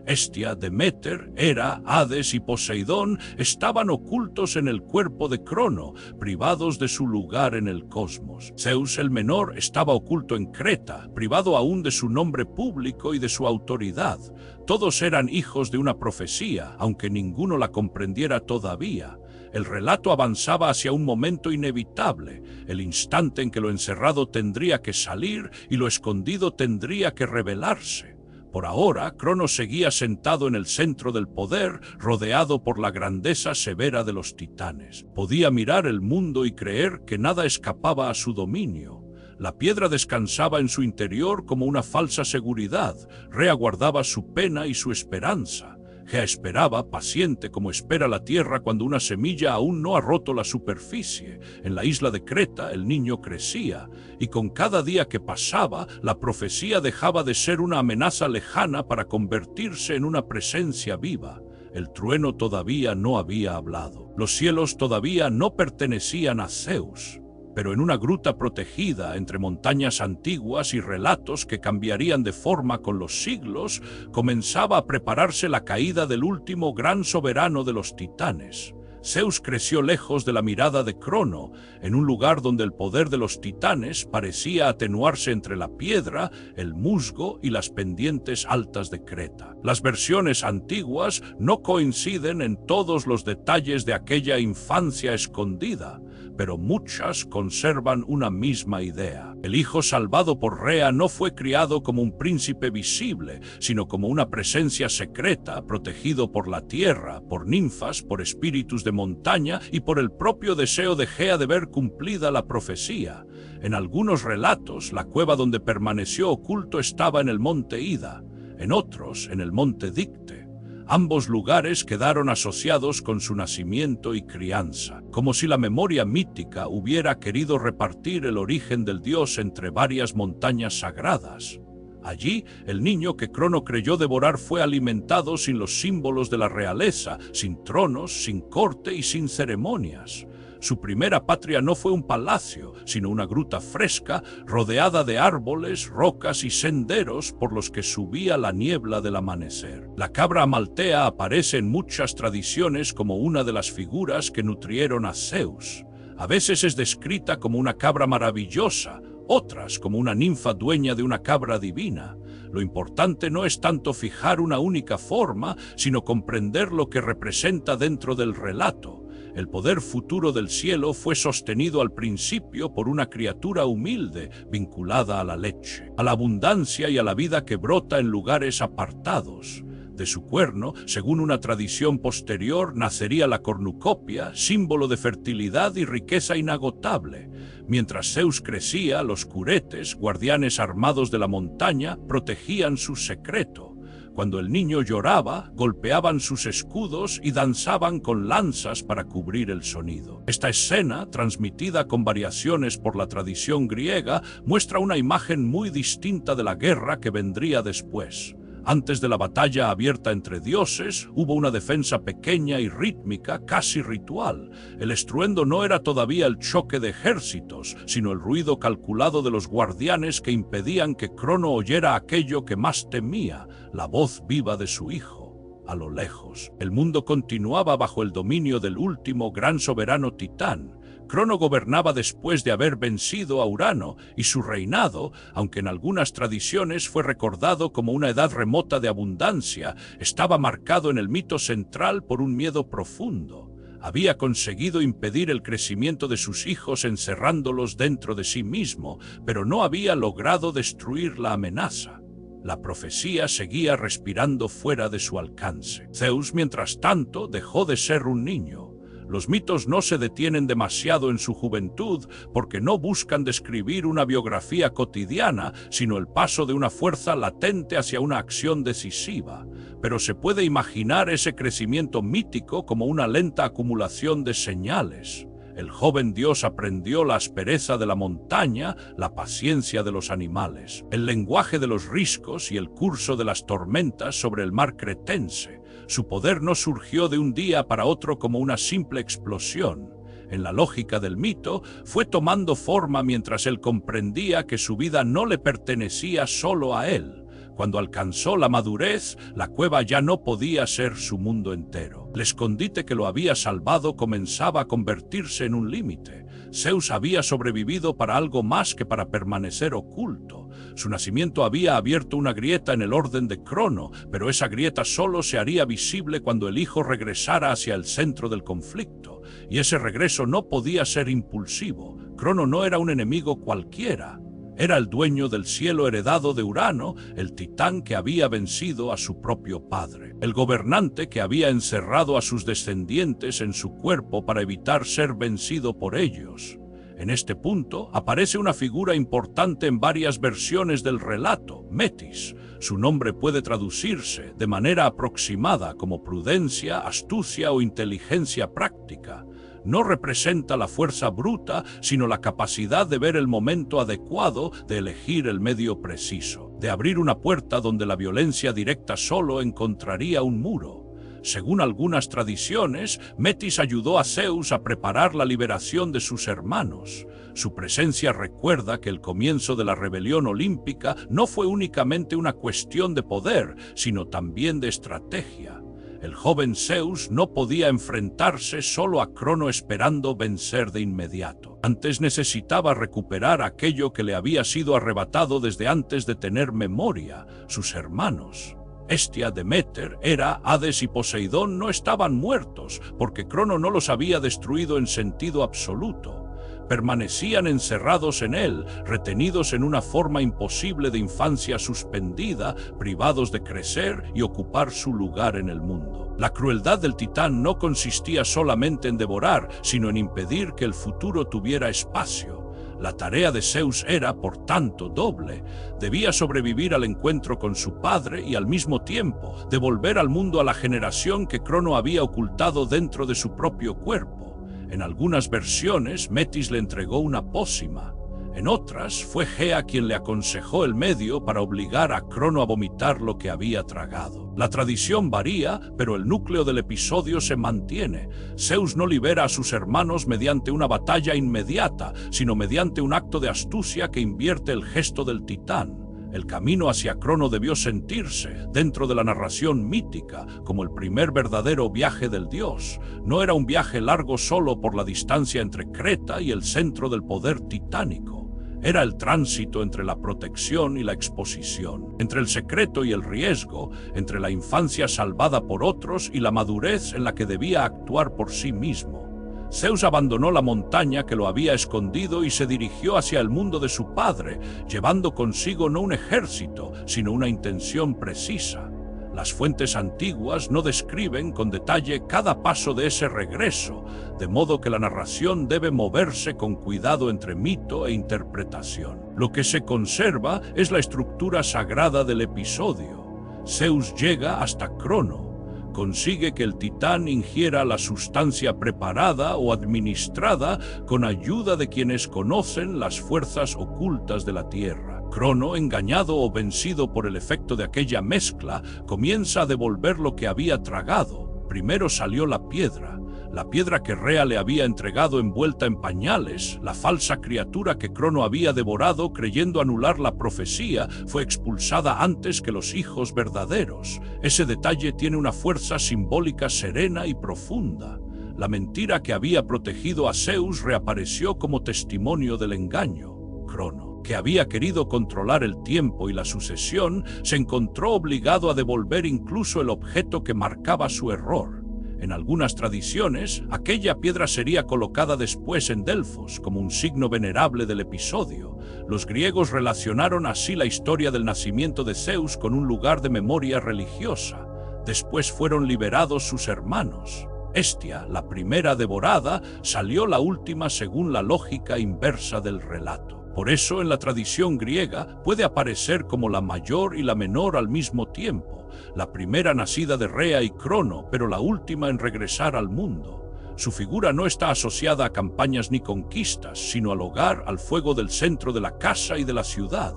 Hestia, Deméter, Hera, Hades y Poseidón estaban ocultos en el cuerpo de Crono, privados de su lugar en el cosmos. Zeus el menor estaba oculto en Creta, privado aún de su nombre público y de su autoridad. Todos eran hijos de una profecía, aunque ninguno la comprendiera todavía. El relato avanzaba hacia un momento inevitable, el instante en que lo encerrado tendría que salir y lo escondido tendría que revelarse. Por ahora, Crono seguía sentado en el centro del poder, rodeado por la grandeza severa de los titanes. Podía mirar el mundo y creer que nada escapaba a su dominio. La piedra descansaba en su interior como una falsa seguridad. Rea guardaba su pena y su esperanza. Gea esperaba, paciente como espera la tierra cuando una semilla aún no ha roto la superficie. En la isla de Creta el niño crecía, y con cada día que pasaba, la profecía dejaba de ser una amenaza lejana para convertirse en una presencia viva. El trueno todavía no había hablado. Los cielos todavía no pertenecían a Zeus. Pero en una gruta protegida entre montañas antiguas y relatos que cambiarían de forma con los siglos, comenzaba a prepararse la caída del último gran soberano de los titanes. Zeus creció lejos de la mirada de Crono, en un lugar donde el poder de los titanes parecía atenuarse entre la piedra, el musgo y las pendientes altas de Creta. Las versiones antiguas no coinciden en todos los detalles de aquella infancia escondida, pero muchas conservan una misma idea. El hijo salvado por Rea no fue criado como un príncipe visible, sino como una presencia secreta, protegido por la tierra, por ninfas, por espíritus de montaña y por el propio deseo de Gea de ver cumplida la profecía. En algunos relatos, la cueva donde permaneció oculto estaba en el monte Ida, en otros, en el monte Dicte. Ambos lugares quedaron asociados con su nacimiento y crianza, como si la memoria mítica hubiera querido repartir el origen del dios entre varias montañas sagradas. Allí, el niño que Crono creyó devorar fue alimentado sin los símbolos de la realeza, sin tronos, sin corte y sin ceremonias. Su primera patria no fue un palacio, sino una gruta fresca, rodeada de árboles, rocas y senderos por los que subía la niebla del amanecer. La cabra amaltea aparece en muchas tradiciones como una de las figuras que nutrieron a Zeus. A veces es descrita como una cabra maravillosa, otras como una ninfa dueña de una cabra divina. Lo importante no es tanto fijar una única forma, sino comprender lo que representa dentro del relato. El poder futuro del cielo fue sostenido al principio por una criatura humilde, vinculada a la leche, a la abundancia y a la vida que brota en lugares apartados. De su cuerno, según una tradición posterior, nacería la cornucopia, símbolo de fertilidad y riqueza inagotable. Mientras Zeus crecía, los curetes, guardianes armados de la montaña, protegían su secreto. Cuando el niño lloraba, golpeaban sus escudos y danzaban con lanzas para cubrir el sonido. Esta escena, transmitida con variaciones por la tradición griega, muestra una imagen muy distinta de la guerra que vendría después. Antes de la batalla abierta entre dioses, hubo una defensa pequeña y rítmica, casi ritual. El estruendo no era todavía el choque de ejércitos, sino el ruido calculado de los guardianes que impedían que Crono oyera aquello que más temía, la voz viva de su hijo. A lo lejos, el mundo continuaba bajo el dominio del último gran soberano titán. Crono gobernaba después de haber vencido a Urano, y su reinado, aunque en algunas tradiciones fue recordado como una edad remota de abundancia, estaba marcado en el mito central por un miedo profundo. Había conseguido impedir el crecimiento de sus hijos encerrándolos dentro de sí mismo, pero no había logrado destruir la amenaza. La profecía seguía respirando fuera de su alcance. Zeus, mientras tanto, dejó de ser un niño. Los mitos no se detienen demasiado en su juventud porque no buscan describir una biografía cotidiana, sino el paso de una fuerza latente hacia una acción decisiva. Pero se puede imaginar ese crecimiento mítico como una lenta acumulación de señales. El joven dios aprendió la aspereza de la montaña, la paciencia de los animales, el lenguaje de los riscos y el curso de las tormentas sobre el mar cretense. Su poder no surgió de un día para otro como una simple explosión. En la lógica del mito, fue tomando forma mientras él comprendía que su vida no le pertenecía solo a él. Cuando alcanzó la madurez, la cueva ya no podía ser su mundo entero. El escondite que lo había salvado comenzaba a convertirse en un límite. Zeus había sobrevivido para algo más que para permanecer oculto. Su nacimiento había abierto una grieta en el orden de Crono, pero esa grieta solo se haría visible cuando el hijo regresara hacia el centro del conflicto. Y ese regreso no podía ser impulsivo. Crono no era un enemigo cualquiera. Era el dueño del cielo heredado de Urano, el titán que había vencido a su propio padre, el gobernante que había encerrado a sus descendientes en su cuerpo para evitar ser vencido por ellos. En este punto aparece una figura importante en varias versiones del relato, Metis. Su nombre puede traducirse de manera aproximada como prudencia, astucia o inteligencia práctica. No representa la fuerza bruta, sino la capacidad de ver el momento adecuado, de elegir el medio preciso, de abrir una puerta donde la violencia directa solo encontraría un muro. Según algunas tradiciones, Metis ayudó a Zeus a preparar la liberación de sus hermanos. Su presencia recuerda que el comienzo de la rebelión olímpica no fue únicamente una cuestión de poder, sino también de estrategia. El joven Zeus no podía enfrentarse solo a Crono esperando vencer de inmediato. Antes necesitaba recuperar aquello que le había sido arrebatado desde antes de tener memoria, sus hermanos. Hestia, Deméter, Hera, Hades y Poseidón no estaban muertos, porque Crono no los había destruido en sentido absoluto. Permanecían encerrados en él, retenidos en una forma imposible de infancia suspendida, privados de crecer y ocupar su lugar en el mundo. La crueldad del titán no consistía solamente en devorar, sino en impedir que el futuro tuviera espacio. La tarea de Zeus era, por tanto, doble. Debía sobrevivir al encuentro con su padre y al mismo tiempo devolver al mundo a la generación que Crono había ocultado dentro de su propio cuerpo. En algunas versiones, Metis le entregó una pócima. En otras, fue Gea quien le aconsejó el medio para obligar a Crono a vomitar lo que había tragado. La tradición varía, pero el núcleo del episodio se mantiene. Zeus no libera a sus hermanos mediante una batalla inmediata, sino mediante un acto de astucia que invierte el gesto del titán. El camino hacia Crono debió sentirse, dentro de la narración mítica, como el primer verdadero viaje del dios. No era un viaje largo solo por la distancia entre Creta y el centro del poder titánico. Era el tránsito entre la protección y la exposición, entre el secreto y el riesgo, entre la infancia salvada por otros y la madurez en la que debía actuar por sí mismo. Zeus abandonó la montaña que lo había escondido y se dirigió hacia el mundo de su padre, llevando consigo no un ejército, sino una intención precisa. Las fuentes antiguas no describen con detalle cada paso de ese regreso, de modo que la narración debe moverse con cuidado entre mito e interpretación. Lo que se conserva es la estructura sagrada del episodio. Zeus llega hasta Crono. Consigue que el titán ingiera la sustancia preparada o administrada con ayuda de quienes conocen las fuerzas ocultas de la tierra. Crono, engañado o vencido por el efecto de aquella mezcla, comienza a devolver lo que había tragado. Primero salió la piedra que Rea le había entregado envuelta en pañales. La falsa criatura que Crono había devorado creyendo anular la profecía fue expulsada antes que los hijos verdaderos. Ese detalle tiene una fuerza simbólica serena y profunda. La mentira que había protegido a Zeus reapareció como testimonio del engaño. Crono, que había querido controlar el tiempo y la sucesión, se encontró obligado a devolver incluso el objeto que marcaba su error. En algunas tradiciones, aquella piedra sería colocada después en Delfos como un signo venerable del episodio. Los griegos relacionaron así la historia del nacimiento de Zeus con un lugar de memoria religiosa. Después fueron liberados sus hermanos. Hestia, la primera devorada, salió la última según la lógica inversa del relato. Por eso en la tradición griega puede aparecer como la mayor y la menor al mismo tiempo, la primera nacida de Rea y Crono, pero la última en regresar al mundo. Su figura no está asociada a campañas ni conquistas, sino al hogar, al fuego del centro de la casa y de la ciudad.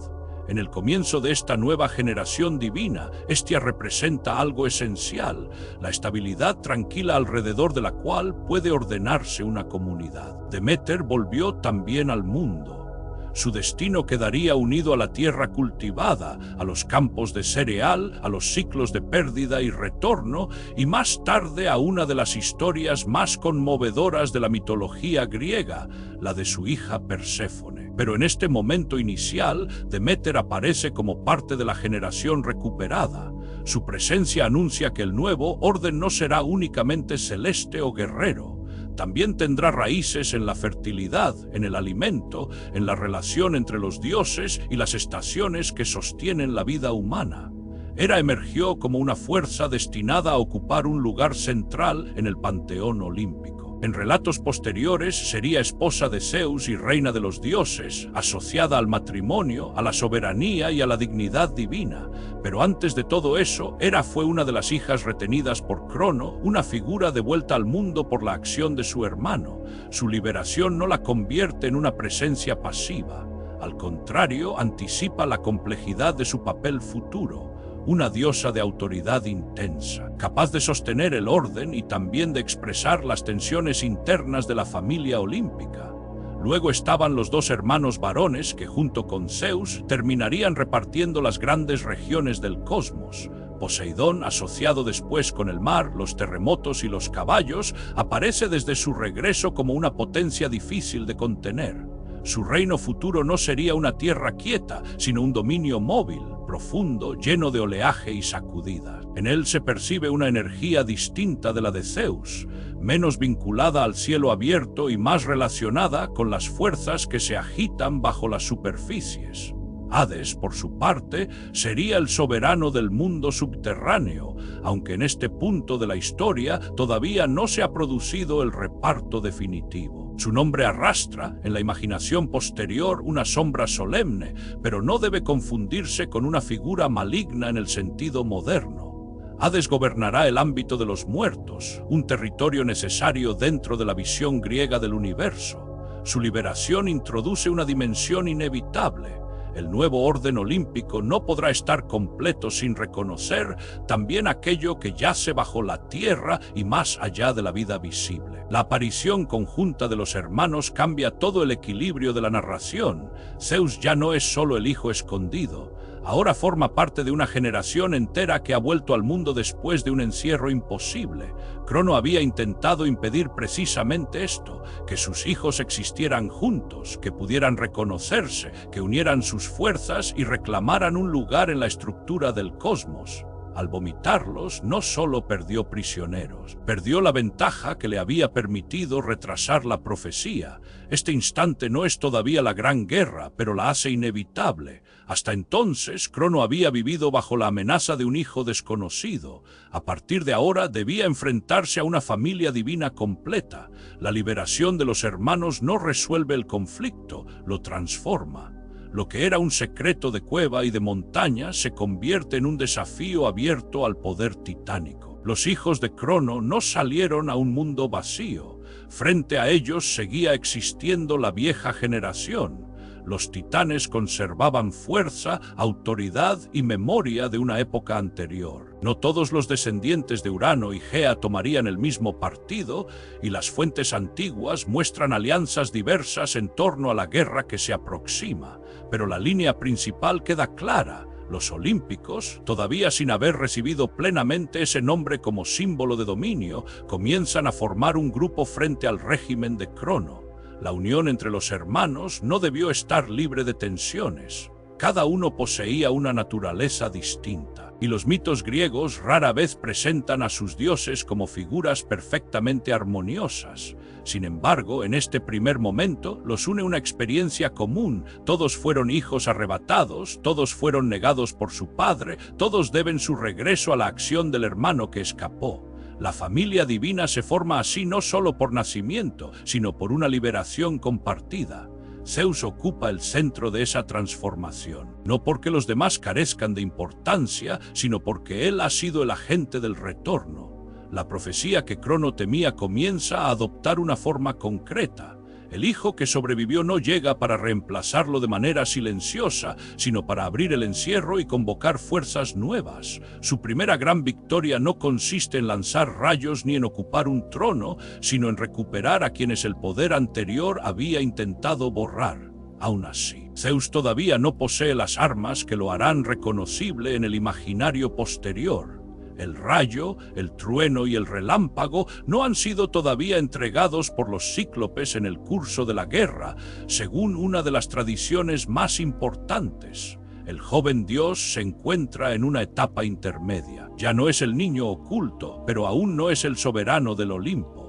En el comienzo de esta nueva generación divina, Hestia representa algo esencial, la estabilidad tranquila alrededor de la cual puede ordenarse una comunidad. Deméter volvió también al mundo. Su destino quedaría unido a la tierra cultivada, a los campos de cereal, a los ciclos de pérdida y retorno, y más tarde a una de las historias más conmovedoras de la mitología griega, la de su hija Perséfone. Pero en este momento inicial, Deméter aparece como parte de la generación recuperada. Su presencia anuncia que el nuevo orden no será únicamente celeste o guerrero. También tendrá raíces en la fertilidad, en el alimento, en la relación entre los dioses y las estaciones que sostienen la vida humana. Hera emergió como una fuerza destinada a ocupar un lugar central en el panteón olímpico. En relatos posteriores sería esposa de Zeus y reina de los dioses, asociada al matrimonio, a la soberanía y a la dignidad divina. Pero antes de todo eso, Hera fue una de las hijas retenidas por Crono, una figura devuelta al mundo por la acción de su hermano. Su liberación no la convierte en una presencia pasiva. Al contrario, anticipa la complejidad de su papel futuro. Una diosa de autoridad intensa, capaz de sostener el orden y también de expresar las tensiones internas de la familia olímpica. Luego estaban los dos hermanos varones que, junto con Zeus, terminarían repartiendo las grandes regiones del cosmos. Poseidón, asociado después con el mar, los terremotos y los caballos, aparece desde su regreso como una potencia difícil de contener. Su reino futuro no sería una tierra quieta, sino un dominio móvil, profundo, lleno de oleaje y sacudidas. En él se percibe una energía distinta de la de Zeus, menos vinculada al cielo abierto y más relacionada con las fuerzas que se agitan bajo las superficies. Hades, por su parte, sería el soberano del mundo subterráneo, aunque en este punto de la historia todavía no se ha producido el reparto definitivo. Su nombre arrastra, en la imaginación posterior, una sombra solemne, pero no debe confundirse con una figura maligna en el sentido moderno. Hades gobernará el ámbito de los muertos, un territorio necesario dentro de la visión griega del universo. Su liberación introduce una dimensión inevitable. El nuevo orden olímpico no podrá estar completo sin reconocer también aquello que yace bajo la tierra y más allá de la vida visible. La aparición conjunta de los hermanos cambia todo el equilibrio de la narración. Zeus ya no es solo el hijo escondido. Ahora forma parte de una generación entera que ha vuelto al mundo después de un encierro imposible. Crono había intentado impedir precisamente esto, que sus hijos existieran juntos, que pudieran reconocerse, que unieran sus fuerzas y reclamaran un lugar en la estructura del cosmos. Al vomitarlos, no solo perdió prisioneros, perdió la ventaja que le había permitido retrasar la profecía. Este instante no es todavía la gran guerra, pero la hace inevitable. Hasta entonces, Crono había vivido bajo la amenaza de un hijo desconocido. A partir de ahora debía enfrentarse a una familia divina completa. La liberación de los hermanos no resuelve el conflicto, lo transforma. Lo que era un secreto de cueva y de montaña se convierte en un desafío abierto al poder titánico. Los hijos de Crono no salieron a un mundo vacío. Frente a ellos seguía existiendo la vieja generación. Los titanes conservaban fuerza, autoridad y memoria de una época anterior. No todos los descendientes de Urano y Gea tomarían el mismo partido, y las fuentes antiguas muestran alianzas diversas en torno a la guerra que se aproxima. Pero la línea principal queda clara. Los olímpicos, todavía sin haber recibido plenamente ese nombre como símbolo de dominio, comienzan a formar un grupo frente al régimen de Crono. La unión entre los hermanos no debió estar libre de tensiones. Cada uno poseía una naturaleza distinta, y los mitos griegos rara vez presentan a sus dioses como figuras perfectamente armoniosas. Sin embargo, en este primer momento los une una experiencia común. Todos fueron hijos arrebatados, todos fueron negados por su padre, todos deben su regreso a la acción del hermano que escapó. La familia divina se forma así no solo por nacimiento, sino por una liberación compartida. Zeus ocupa el centro de esa transformación, no porque los demás carezcan de importancia, sino porque él ha sido el agente del retorno. La profecía que Crono temía comienza a adoptar una forma concreta. El hijo que sobrevivió no llega para reemplazarlo de manera silenciosa, sino para abrir el encierro y convocar fuerzas nuevas. Su primera gran victoria no consiste en lanzar rayos ni en ocupar un trono, sino en recuperar a quienes el poder anterior había intentado borrar. Aún así, Zeus todavía no posee las armas que lo harán reconocible en el imaginario posterior. El rayo, el trueno y el relámpago no han sido todavía entregados por los cíclopes en el curso de la guerra, según una de las tradiciones más importantes. El joven dios se encuentra en una etapa intermedia. Ya no es el niño oculto, pero aún no es el soberano del Olimpo.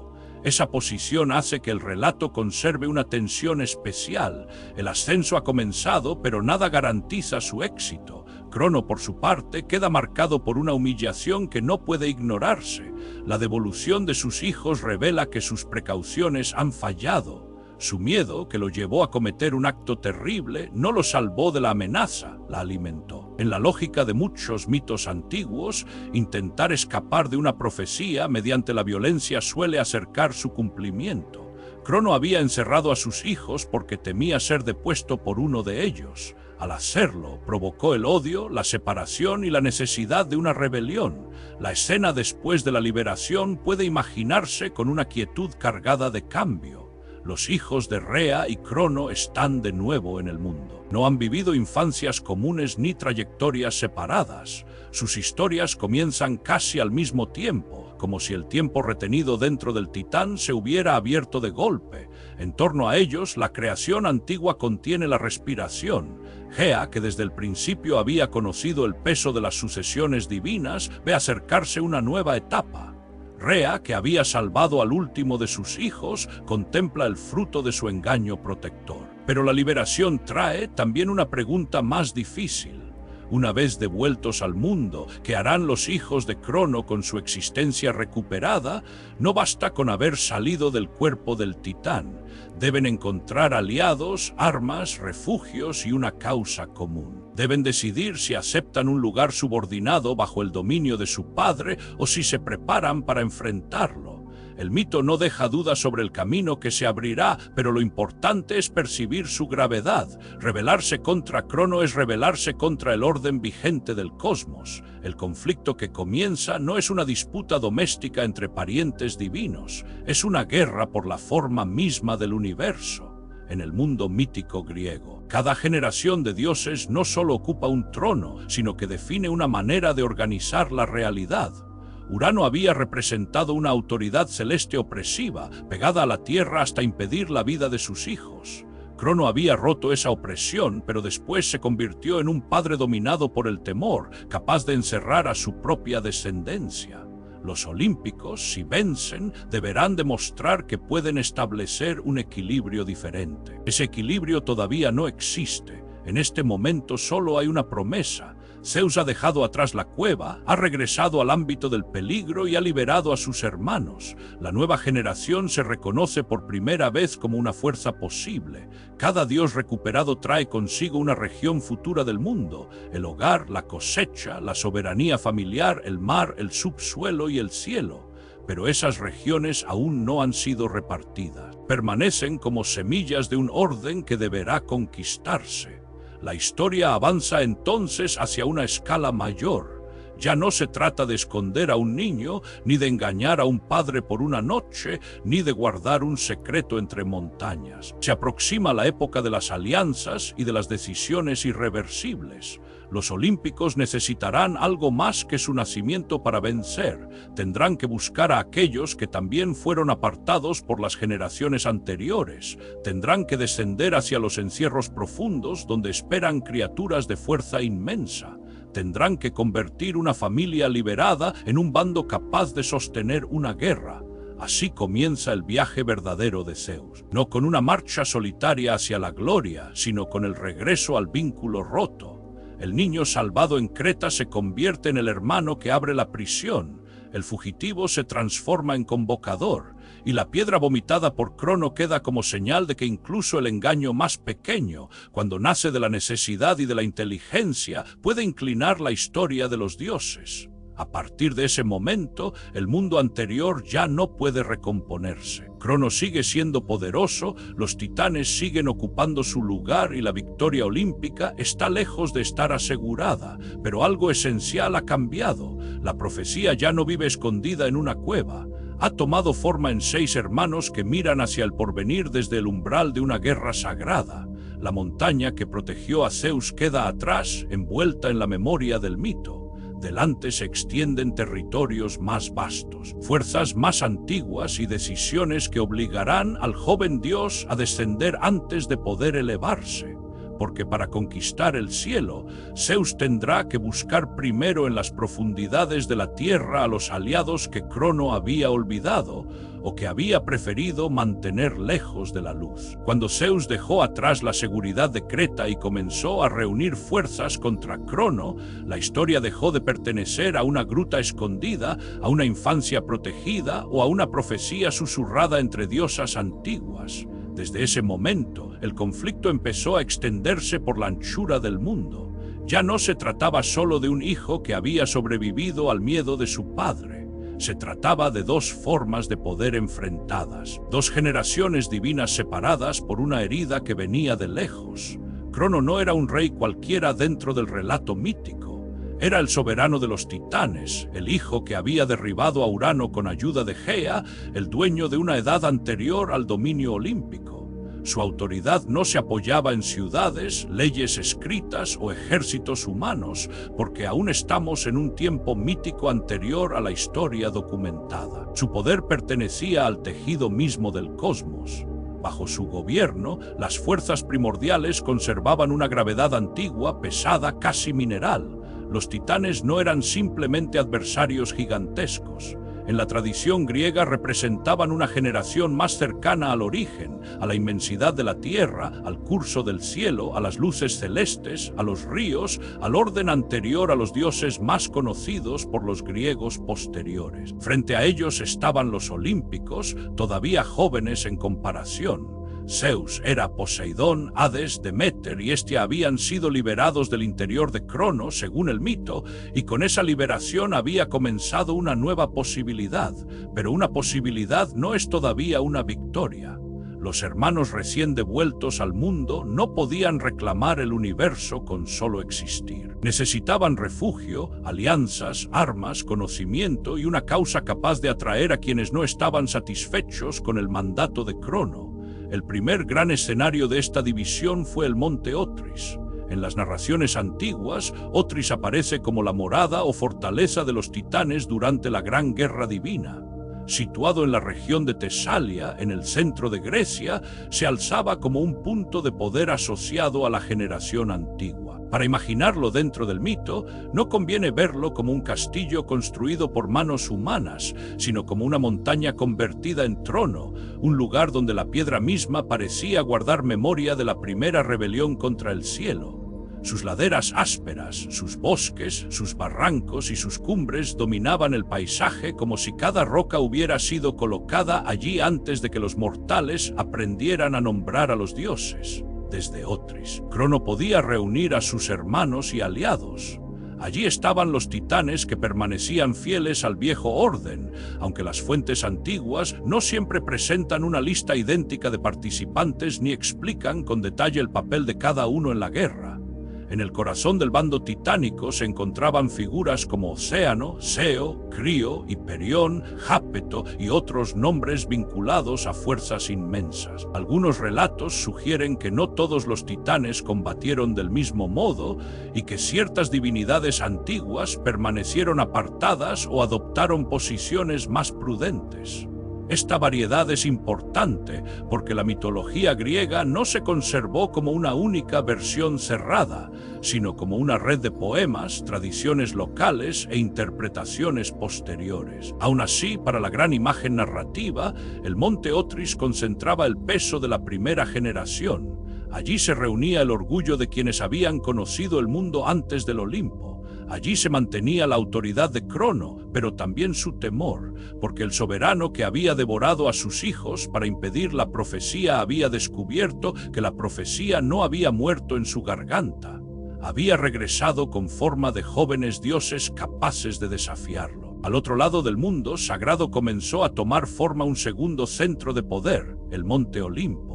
Esa posición hace que el relato conserve una tensión especial. El ascenso ha comenzado, pero nada garantiza su éxito. Crono, por su parte, queda marcado por una humillación que no puede ignorarse. La devolución de sus hijos revela que sus precauciones han fallado. Su miedo, que lo llevó a cometer un acto terrible, no lo salvó de la amenaza, la alimentó. En la lógica de muchos mitos antiguos, intentar escapar de una profecía mediante la violencia suele acercar su cumplimiento. Crono había encerrado a sus hijos porque temía ser depuesto por uno de ellos. Al hacerlo, provocó el odio, la separación y la necesidad de una rebelión. La escena después de la liberación puede imaginarse con una quietud cargada de cambio. Los hijos de Rea y Crono están de nuevo en el mundo. No han vivido infancias comunes ni trayectorias separadas. Sus historias comienzan casi al mismo tiempo, como si el tiempo retenido dentro del Titán se hubiera abierto de golpe. En torno a ellos, la creación antigua contiene la respiración. Gea, que desde el principio había conocido el peso de las sucesiones divinas, ve acercarse una nueva etapa. Rea, que había salvado al último de sus hijos, contempla el fruto de su engaño protector. Pero la liberación trae también una pregunta más difícil. Una vez devueltos al mundo, ¿qué harán los hijos de Crono con su existencia recuperada? No basta con haber salido del cuerpo del Titán. Deben encontrar aliados, armas, refugios y una causa común. Deben decidir si aceptan un lugar subordinado bajo el dominio de su padre o si se preparan para enfrentarlo. El mito no deja dudas sobre el camino que se abrirá, pero lo importante es percibir su gravedad. Rebelarse contra Crono es rebelarse contra el orden vigente del cosmos. El conflicto que comienza no es una disputa doméstica entre parientes divinos, es una guerra por la forma misma del universo. En el mundo mítico griego, cada generación de dioses no solo ocupa un trono, sino que define una manera de organizar la realidad. Urano había representado una autoridad celeste opresiva, pegada a la tierra hasta impedir la vida de sus hijos. Crono había roto esa opresión, pero después se convirtió en un padre dominado por el temor, capaz de encerrar a su propia descendencia. Los olímpicos, si vencen, deberán demostrar que pueden establecer un equilibrio diferente. Ese equilibrio todavía no existe. En este momento solo hay una promesa. Zeus ha dejado atrás la cueva, ha regresado al ámbito del peligro y ha liberado a sus hermanos. La nueva generación se reconoce por primera vez como una fuerza posible. Cada dios recuperado trae consigo una región futura del mundo: el hogar, la cosecha, la soberanía familiar, el mar, el subsuelo y el cielo. Pero esas regiones aún no han sido repartidas. Permanecen como semillas de un orden que deberá conquistarse. La historia avanza entonces hacia una escala mayor. Ya no se trata de esconder a un niño, ni de engañar a un padre por una noche, ni de guardar un secreto entre montañas. Se aproxima la época de las alianzas y de las decisiones irreversibles. Los olímpicos necesitarán algo más que su nacimiento para vencer. Tendrán que buscar a aquellos que también fueron apartados por las generaciones anteriores. Tendrán que descender hacia los encierros profundos donde esperan criaturas de fuerza inmensa. Tendrán que convertir una familia liberada en un bando capaz de sostener una guerra. Así comienza el viaje verdadero de Zeus, no con una marcha solitaria hacia la gloria, sino con el regreso al vínculo roto. El niño salvado en Creta se convierte en el hermano que abre la prisión. El fugitivo se transforma en convocador, y la piedra vomitada por Crono queda como señal de que incluso el engaño más pequeño, cuando nace de la necesidad y de la inteligencia, puede inclinar la historia de los dioses. A partir de ese momento, el mundo anterior ya no puede recomponerse. Crono sigue siendo poderoso, los titanes siguen ocupando su lugar y la victoria olímpica está lejos de estar asegurada, pero algo esencial ha cambiado. La profecía ya no vive escondida en una cueva. Ha tomado forma en 6 hermanos que miran hacia el porvenir desde el umbral de una guerra sagrada. la montaña que protegió a Zeus queda atrás, envuelta en la memoria del mito. Delante se extienden territorios más vastos, fuerzas más antiguas y decisiones que obligarán al joven dios a descender antes de poder elevarse. Porque para conquistar el cielo, Zeus tendrá que buscar primero en las profundidades de la tierra a los aliados que Crono había olvidado o que había preferido mantener lejos de la luz. Cuando Zeus dejó atrás la seguridad de Creta y comenzó a reunir fuerzas contra Crono, la historia dejó de pertenecer a una gruta escondida, a una infancia protegida o a una profecía susurrada entre diosas antiguas. Desde ese momento, el conflicto empezó a extenderse por la anchura del mundo. Ya no se trataba solo de un hijo que había sobrevivido al miedo de su padre. Se trataba de dos formas de poder enfrentadas, dos generaciones divinas separadas por una herida que venía de lejos. Crono no era un rey cualquiera dentro del relato mítico. Era el soberano de los titanes, el hijo que había derribado a Urano con ayuda de Gea, el dueño de una edad anterior al dominio olímpico. Su autoridad no se apoyaba en ciudades, leyes escritas o ejércitos humanos, porque aún estamos en un tiempo mítico anterior a la historia documentada. Su poder pertenecía al tejido mismo del cosmos. Bajo su gobierno, las fuerzas primordiales conservaban una gravedad antigua, pesada, casi mineral. Los titanes no eran simplemente adversarios gigantescos. En la tradición griega representaban una generación más cercana al origen, a la inmensidad de la tierra, al curso del cielo, a las luces celestes, a los ríos, al orden anterior a los dioses más conocidos por los griegos posteriores. Frente a ellos estaban los olímpicos, todavía jóvenes en comparación. Zeus, Hera, Poseidón, Hades, Deméter y Hestia habían sido liberados del interior de Crono, según el mito, y con esa liberación había comenzado una nueva posibilidad, pero una posibilidad no es todavía una victoria. Los hermanos recién devueltos al mundo no podían reclamar el universo con solo existir. Necesitaban refugio, alianzas, armas, conocimiento y una causa capaz de atraer a quienes no estaban satisfechos con el mandato de Crono. El primer gran escenario de esta división fue el monte Otris. En las narraciones antiguas, Otris aparece como la morada o fortaleza de los titanes durante la Gran Guerra Divina. Situado en la región de Tesalia, en el centro de Grecia, se alzaba como un punto de poder asociado a la generación antigua. Para imaginarlo dentro del mito, no conviene verlo como un castillo construido por manos humanas, sino como una montaña convertida en trono, un lugar donde la piedra misma parecía guardar memoria de la primera rebelión contra el cielo. Sus laderas ásperas, sus bosques, sus barrancos y sus cumbres dominaban el paisaje como si cada roca hubiera sido colocada allí antes de que los mortales aprendieran a nombrar a los dioses. Desde Otris, Crono podía reunir a sus hermanos y aliados. Allí estaban los titanes que permanecían fieles al viejo orden, aunque las fuentes antiguas no siempre presentan una lista idéntica de participantes ni explican con detalle el papel de cada uno en la guerra. En el corazón del bando titánico se encontraban figuras como Océano, Seo, Crío, Hiperión, Jápeto y otros nombres vinculados a fuerzas inmensas. Algunos relatos sugieren que no todos los titanes combatieron del mismo modo y que ciertas divinidades antiguas permanecieron apartadas o adoptaron posiciones más prudentes. Esta variedad es importante porque la mitología griega no se conservó como una única versión cerrada, sino como una red de poemas, tradiciones locales e interpretaciones posteriores. Aún así, para la gran imagen narrativa, el monte Otris concentraba el peso de la primera generación. Allí se reunía el orgullo de quienes habían conocido el mundo antes del Olimpo. Allí se mantenía la autoridad de Crono, pero también su temor, porque el soberano que había devorado a sus hijos para impedir la profecía había descubierto que la profecía no había muerto en su garganta. Había regresado con forma de jóvenes dioses capaces de desafiarlo. Al otro lado del mundo sagrado comenzó a tomar forma un segundo centro de poder, el monte Olimpo.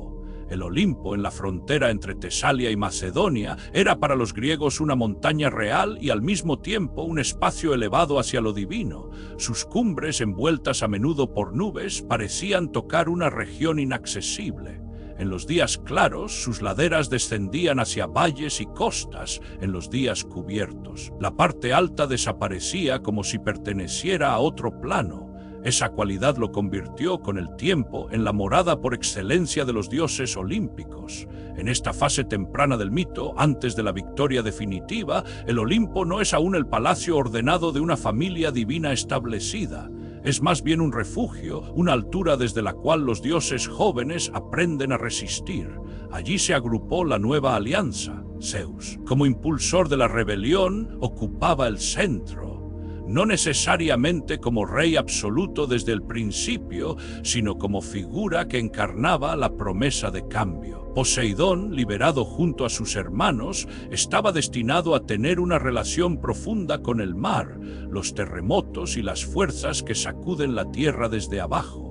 El Olimpo, en la frontera entre Tesalia y Macedonia, era para los griegos una montaña real y al mismo tiempo un espacio elevado hacia lo divino. Sus cumbres, envueltas a menudo por nubes, parecían tocar una región inaccesible. En los días claros, sus laderas descendían hacia valles y costas en los días cubiertos. La parte alta desaparecía como si perteneciera a otro plano. Esa cualidad lo convirtió con el tiempo en la morada por excelencia de los dioses olímpicos. En esta fase temprana del mito, antes de la victoria definitiva, el Olimpo no es aún el palacio ordenado de una familia divina establecida. Es más bien un refugio, una altura desde la cual los dioses jóvenes aprenden a resistir. Allí se agrupó la nueva alianza. Zeus, como impulsor de la rebelión, ocupaba el centro. No necesariamente como rey absoluto desde el principio, sino como figura que encarnaba la promesa de cambio. Poseidón, liberado junto a sus hermanos, estaba destinado a tener una relación profunda con el mar, los terremotos y las fuerzas que sacuden la tierra desde abajo.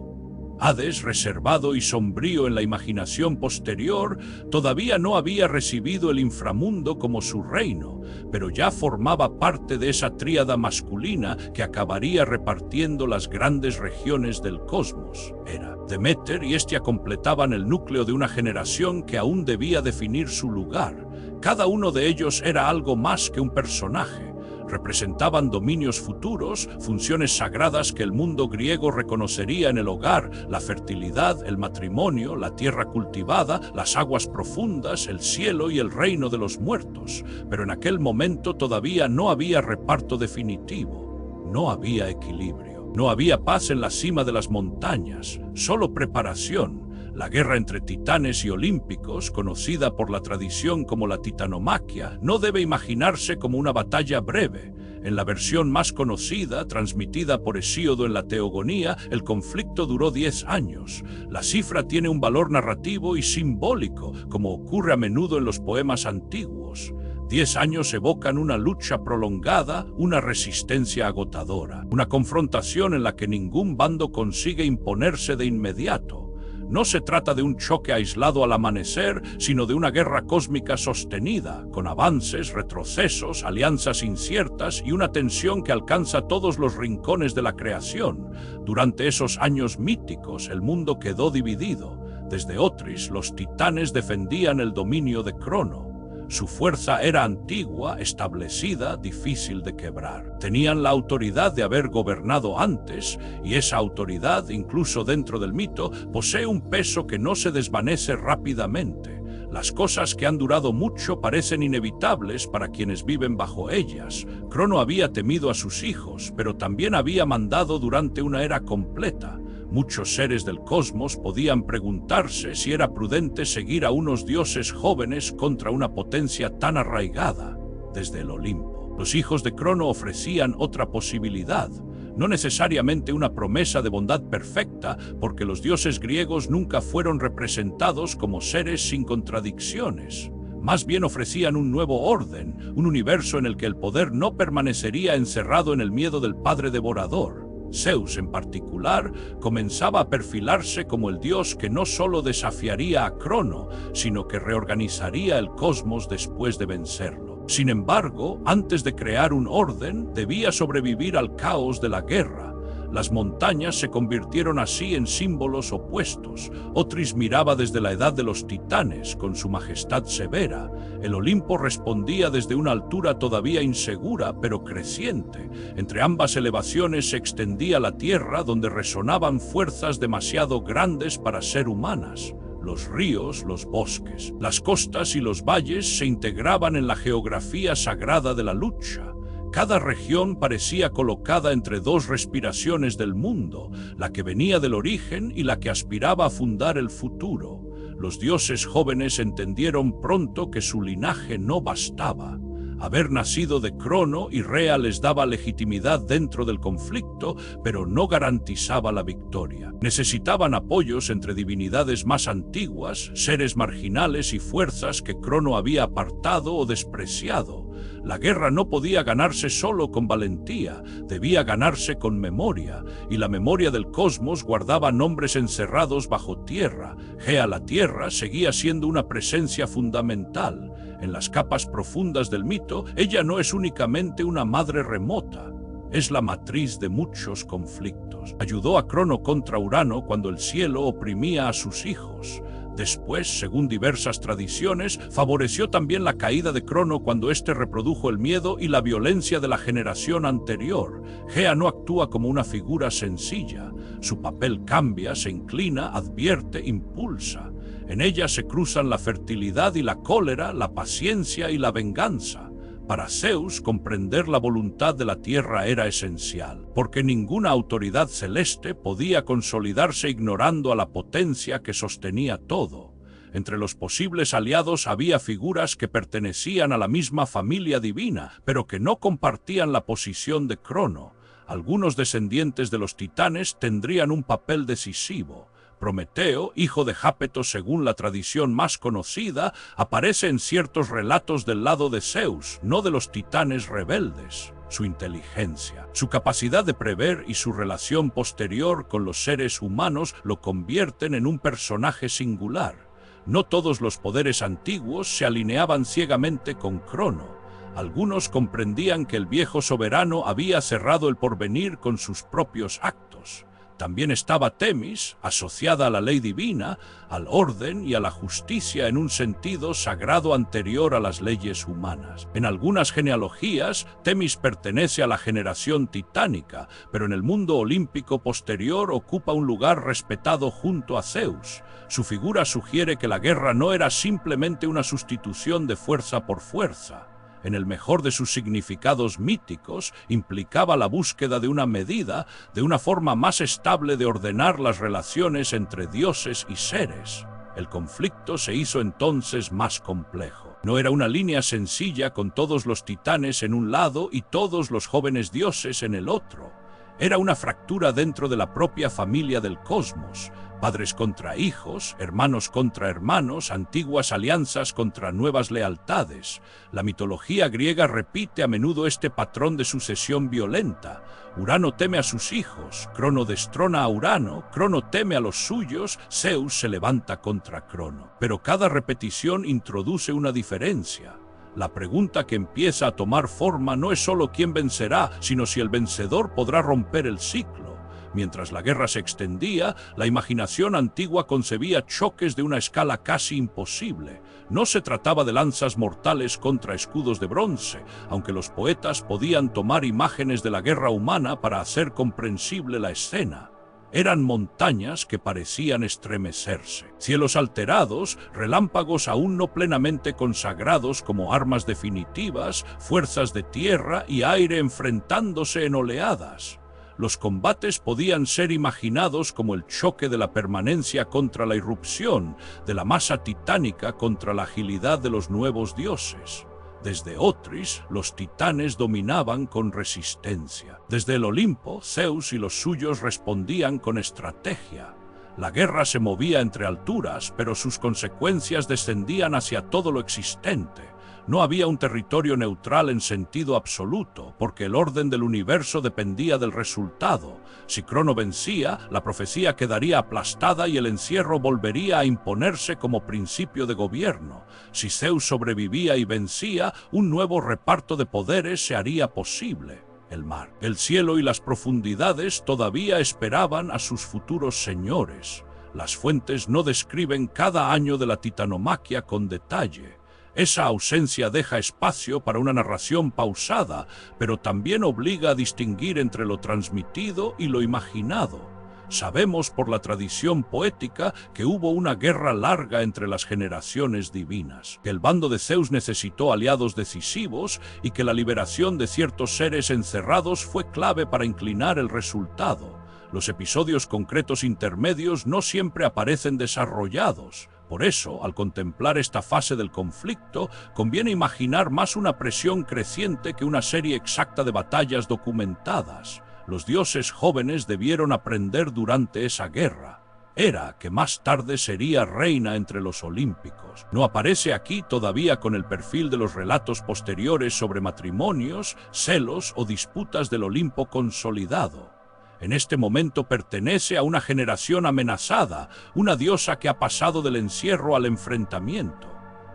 Hades, reservado y sombrío en la imaginación posterior, todavía no había recibido el inframundo como su reino, pero ya formaba parte de esa tríada masculina que acabaría repartiendo las grandes regiones del cosmos. Hera, Deméter y Hestia completaban el núcleo de una generación que aún debía definir su lugar. Cada uno de ellos era algo más que un personaje. Representaban dominios futuros, funciones sagradas que el mundo griego reconocería en el hogar, la fertilidad, el matrimonio, la tierra cultivada, las aguas profundas, el cielo y el reino de los muertos. Pero en aquel momento todavía no había reparto definitivo, no había equilibrio, no había paz en la cima de las montañas, solo preparación. La guerra entre titanes y olímpicos, conocida por la tradición como la titanomaquia, no debe imaginarse como una batalla breve. En la versión más conocida, transmitida por Hesíodo en la Teogonía, el conflicto duró 10 años. La cifra tiene un valor narrativo y simbólico, como ocurre a menudo en los poemas antiguos. 10 años evocan una lucha prolongada, una resistencia agotadora, una confrontación en la que ningún bando consigue imponerse de inmediato. No se trata de un choque aislado al amanecer, sino de una guerra cósmica sostenida, con avances, retrocesos, alianzas inciertas y una tensión que alcanza todos los rincones de la creación. Durante esos años míticos, el mundo quedó dividido. Desde Otris, los titanes defendían el dominio de Crono. Su fuerza era antigua, establecida, difícil de quebrar. Tenían la autoridad de haber gobernado antes, y esa autoridad, incluso dentro del mito, posee un peso que no se desvanece rápidamente. Las cosas que han durado mucho parecen inevitables para quienes viven bajo ellas. Crono había temido a sus hijos, pero también había mandado durante una era completa. Muchos seres del cosmos podían preguntarse si era prudente seguir a unos dioses jóvenes contra una potencia tan arraigada desde el Olimpo. Los hijos de Crono ofrecían otra posibilidad, no necesariamente una promesa de bondad perfecta, porque los dioses griegos nunca fueron representados como seres sin contradicciones. Más bien ofrecían un nuevo orden, un universo en el que el poder no permanecería encerrado en el miedo del padre devorador. Zeus, en particular, comenzaba a perfilarse como el dios que no solo desafiaría a Crono, sino que reorganizaría el cosmos después de vencerlo. Sin embargo, antes de crear un orden, debía sobrevivir al caos de la guerra. Las montañas se convirtieron así en símbolos opuestos. Otris miraba desde la edad de los titanes, con su majestad severa. El Olimpo respondía desde una altura todavía insegura, pero creciente. Entre ambas elevaciones se extendía la tierra, donde resonaban fuerzas demasiado grandes para ser humanas. Los ríos, los bosques, las costas y los valles se integraban en la geografía sagrada de la lucha. Cada región parecía colocada entre dos respiraciones del mundo, la que venía del origen y la que aspiraba a fundar el futuro. Los dioses jóvenes entendieron pronto que su linaje no bastaba. Haber nacido de Crono y Rea les daba legitimidad dentro del conflicto, pero no garantizaba la victoria. Necesitaban apoyos entre divinidades más antiguas, seres marginales y fuerzas que Crono había apartado o despreciado. La guerra no podía ganarse solo con valentía, debía ganarse con memoria, y la memoria del cosmos guardaba nombres encerrados bajo tierra. Gea, la tierra, seguía siendo una presencia fundamental. En las capas profundas del mito, ella no es únicamente una madre remota. Es la matriz de muchos conflictos. Ayudó a Crono contra Urano cuando el cielo oprimía a sus hijos. Después, según diversas tradiciones, favoreció también la caída de Crono cuando éste reprodujo el miedo y la violencia de la generación anterior. Gea no actúa como una figura sencilla. Su papel cambia, se inclina, advierte, impulsa. En ella se cruzan la fertilidad y la cólera, la paciencia y la venganza. Para Zeus, comprender la voluntad de la tierra era esencial, porque ninguna autoridad celeste podía consolidarse ignorando a la potencia que sostenía todo. Entre los posibles aliados había figuras que pertenecían a la misma familia divina, pero que no compartían la posición de Crono. Algunos descendientes de los titanes tendrían un papel decisivo. Prometeo, hijo de Jápeto según la tradición más conocida, aparece en ciertos relatos del lado de Zeus, no de los titanes rebeldes. Su inteligencia, su capacidad de prever y su relación posterior con los seres humanos lo convierten en un personaje singular. No todos los poderes antiguos se alineaban ciegamente con Crono. Algunos comprendían que el viejo soberano había cerrado el porvenir con sus propios actos. También estaba Temis, asociada a la ley divina, al orden y a la justicia en un sentido sagrado anterior a las leyes humanas. En algunas genealogías, Temis pertenece a la generación titánica, pero en el mundo olímpico posterior ocupa un lugar respetado junto a Zeus. Su figura sugiere que la guerra no era simplemente una sustitución de fuerza por fuerza. En el mejor de sus significados míticos, implicaba la búsqueda de una medida, de una forma más estable de ordenar las relaciones entre dioses y seres. El conflicto se hizo entonces más complejo. No era una línea sencilla con todos los titanes en un lado y todos los jóvenes dioses en el otro. Era una fractura dentro de la propia familia del cosmos. Padres contra hijos, hermanos contra hermanos, antiguas alianzas contra nuevas lealtades. La mitología griega repite a menudo este patrón de sucesión violenta. Urano teme a sus hijos, Crono destrona a Urano, Crono teme a los suyos, Zeus se levanta contra Crono. Pero cada repetición introduce una diferencia. La pregunta que empieza a tomar forma no es solo quién vencerá, sino si el vencedor podrá romper el ciclo. Mientras la guerra se extendía, la imaginación antigua concebía choques de una escala casi imposible. No se trataba de lanzas mortales contra escudos de bronce, aunque los poetas podían tomar imágenes de la guerra humana para hacer comprensible la escena. Eran montañas que parecían estremecerse, cielos alterados, relámpagos aún no plenamente consagrados como armas definitivas, fuerzas de tierra y aire enfrentándose en oleadas. Los combates podían ser imaginados como el choque de la permanencia contra la irrupción, de la masa titánica contra la agilidad de los nuevos dioses. Desde Otris, los titanes dominaban con resistencia. Desde el Olimpo, Zeus y los suyos respondían con estrategia. La guerra se movía entre alturas, pero sus consecuencias descendían hacia todo lo existente. No había un territorio neutral en sentido absoluto, porque el orden del universo dependía del resultado. Si Crono vencía, la profecía quedaría aplastada y el encierro volvería a imponerse como principio de gobierno. Si Zeus sobrevivía y vencía, un nuevo reparto de poderes se haría posible. El mar, el cielo y las profundidades todavía esperaban a sus futuros señores. Las fuentes no describen cada año de la titanomaquia con detalle. Esa ausencia deja espacio para una narración pausada, pero también obliga a distinguir entre lo transmitido y lo imaginado. Sabemos por la tradición poética que hubo una guerra larga entre las generaciones divinas, que el bando de Zeus necesitó aliados decisivos y que la liberación de ciertos seres encerrados fue clave para inclinar el resultado. Los episodios concretos intermedios no siempre aparecen desarrollados. Por eso, al contemplar esta fase del conflicto, conviene imaginar más una presión creciente que una serie exacta de batallas documentadas. Los dioses jóvenes debieron aprender durante esa guerra. Hera, que más tarde sería reina entre los olímpicos. No aparece aquí todavía con el perfil de los relatos posteriores sobre matrimonios, celos o disputas del Olimpo consolidado. En este momento pertenece a una generación amenazada, una diosa que ha pasado del encierro al enfrentamiento.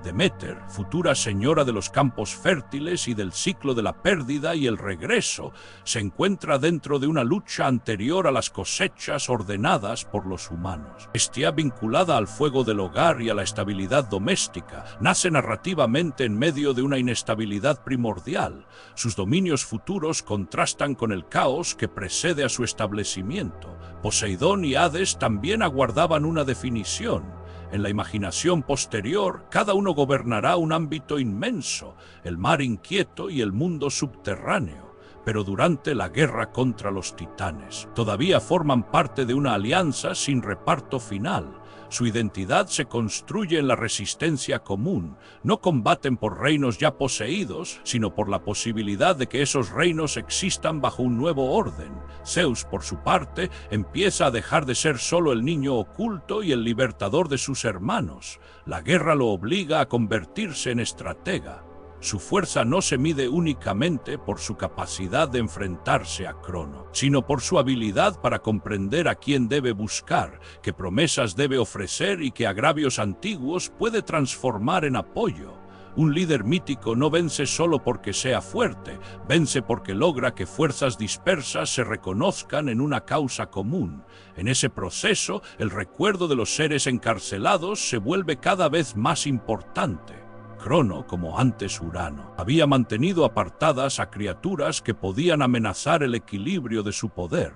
Deméter, futura señora de los campos fértiles y del ciclo de la pérdida y el regreso, se encuentra dentro de una lucha anterior a las cosechas ordenadas por los humanos. Está vinculada al fuego del hogar y a la estabilidad doméstica. Nace narrativamente en medio de una inestabilidad primordial. Sus dominios futuros contrastan con el caos que precede a su establecimiento. Poseidón y Hades también aguardaban una definición. En la imaginación posterior, cada uno gobernará un ámbito inmenso, el mar inquieto y el mundo subterráneo. Pero durante la guerra contra los titanes, todavía forman parte de una alianza sin reparto final. Su identidad se construye en la resistencia común. No combaten por reinos ya poseídos, sino por la posibilidad de que esos reinos existan bajo un nuevo orden. Zeus, por su parte, empieza a dejar de ser solo el niño oculto y el libertador de sus hermanos. La guerra lo obliga a convertirse en estratega. Su fuerza no se mide únicamente por su capacidad de enfrentarse a Crono, sino por su habilidad para comprender a quién debe buscar, qué promesas debe ofrecer y qué agravios antiguos puede transformar en apoyo. Un líder mítico no vence solo porque sea fuerte, vence porque logra que fuerzas dispersas se reconozcan en una causa común. En ese proceso, el recuerdo de los seres encarcelados se vuelve cada vez más importante. Crono, como antes Urano, había mantenido apartadas a criaturas que podían amenazar el equilibrio de su poder.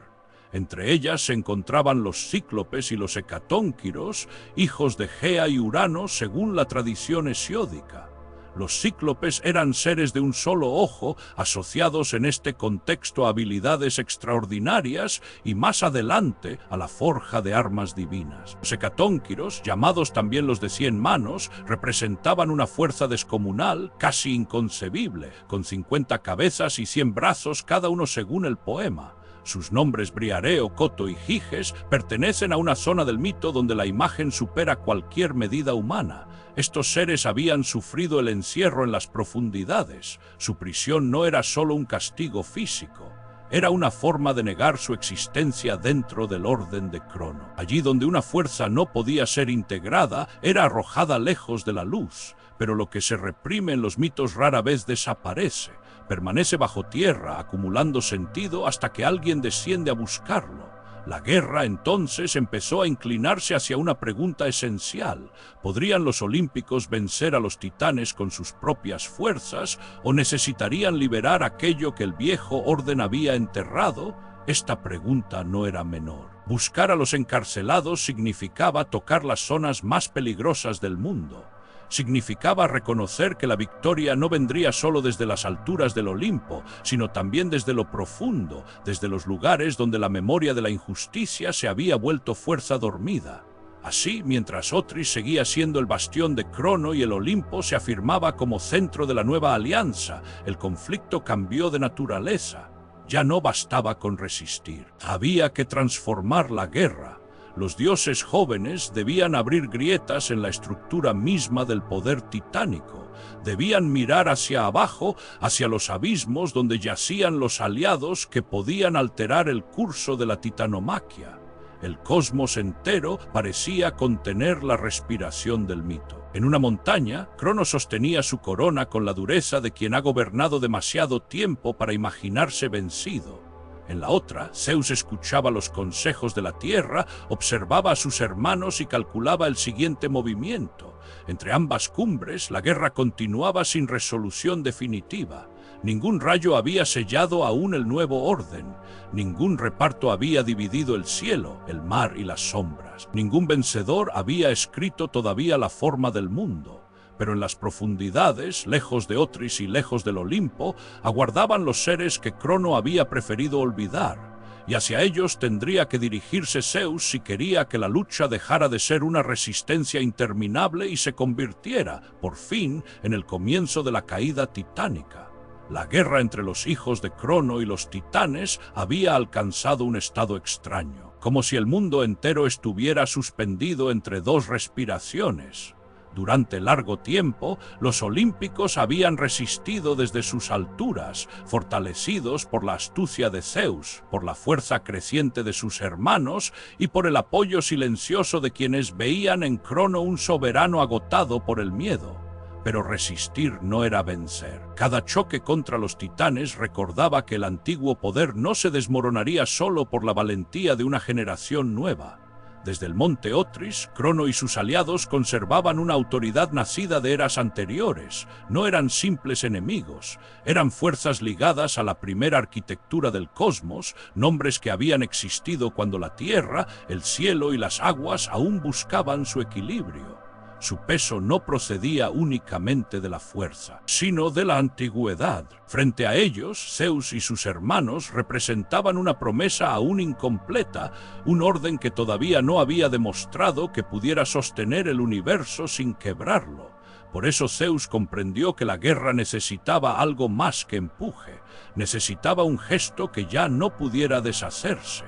Entre ellas se encontraban los cíclopes y los hecatónquiros, hijos de Gea y Urano según la tradición hesiódica. Los cíclopes eran seres de un solo ojo, asociados en este contexto a habilidades extraordinarias y más adelante a la forja de armas divinas. Los hecatónquiros, llamados también los de 100 manos, representaban una fuerza descomunal, casi inconcebible, con 50 cabezas y 100 brazos cada uno según el poema. Sus nombres Briareo, Coto y Giges pertenecen a una zona del mito donde la imagen supera cualquier medida humana. Estos seres habían sufrido el encierro en las profundidades. Su prisión no era solo un castigo físico, era una forma de negar su existencia dentro del orden de Crono. Allí donde una fuerza no podía ser integrada, era arrojada lejos de la luz, pero lo que se reprime en los mitos rara vez desaparece. Permanece bajo tierra, acumulando sentido hasta que alguien desciende a buscarlo. La guerra entonces empezó a inclinarse hacia una pregunta esencial. ¿Podrían los olímpicos vencer a los titanes con sus propias fuerzas o necesitarían liberar aquello que el viejo orden había enterrado? Esta pregunta no era menor. Buscar a los encarcelados significaba tocar las zonas más peligrosas del mundo. Significaba reconocer que la victoria no vendría solo desde las alturas del Olimpo, sino también desde lo profundo, desde los lugares donde la memoria de la injusticia se había vuelto fuerza dormida. Así, mientras Otris seguía siendo el bastión de Crono y el Olimpo se afirmaba como centro de la nueva alianza, el conflicto cambió de naturaleza. Ya no bastaba con resistir, había que transformar la guerra. Los dioses jóvenes debían abrir grietas en la estructura misma del poder titánico. Debían mirar hacia abajo, hacia los abismos donde yacían los aliados que podían alterar el curso de la titanomaquia. El cosmos entero parecía contener la respiración del mito. En una montaña, Crono sostenía su corona con la dureza de quien ha gobernado demasiado tiempo para imaginarse vencido. En la otra, Zeus escuchaba los consejos de la tierra, observaba a sus hermanos y calculaba el siguiente movimiento. Entre ambas cumbres, la guerra continuaba sin resolución definitiva. Ningún rayo había sellado aún el nuevo orden. Ningún reparto había dividido el cielo, el mar y las sombras. Ningún vencedor había escrito todavía la forma del mundo. Pero en las profundidades, lejos de Otris y lejos del Olimpo, aguardaban los seres que Crono había preferido olvidar, y hacia ellos tendría que dirigirse Zeus si quería que la lucha dejara de ser una resistencia interminable y se convirtiera, por fin, en el comienzo de la caída titánica. La guerra entre los hijos de Crono y los titanes había alcanzado un estado extraño, como si el mundo entero estuviera suspendido entre dos respiraciones. Durante largo tiempo, los olímpicos habían resistido desde sus alturas, fortalecidos por la astucia de Zeus, por la fuerza creciente de sus hermanos y por el apoyo silencioso de quienes veían en Crono un soberano agotado por el miedo. pero resistir no era vencer. Cada choque contra los titanes recordaba que el antiguo poder no se desmoronaría solo por la valentía de una generación nueva. Desde el monte Otris, Crono y sus aliados conservaban una autoridad nacida de eras anteriores. No eran simples enemigos, eran fuerzas ligadas a la primera arquitectura del cosmos, nombres que habían existido cuando la tierra, el cielo y las aguas aún buscaban su equilibrio. Su peso no procedía únicamente de la fuerza, sino de la antigüedad. Frente a ellos, Zeus y sus hermanos representaban una promesa aún incompleta, un orden que todavía no había demostrado que pudiera sostener el universo sin quebrarlo. Por eso Zeus comprendió que la guerra necesitaba algo más que empuje, necesitaba un gesto que ya no pudiera deshacerse.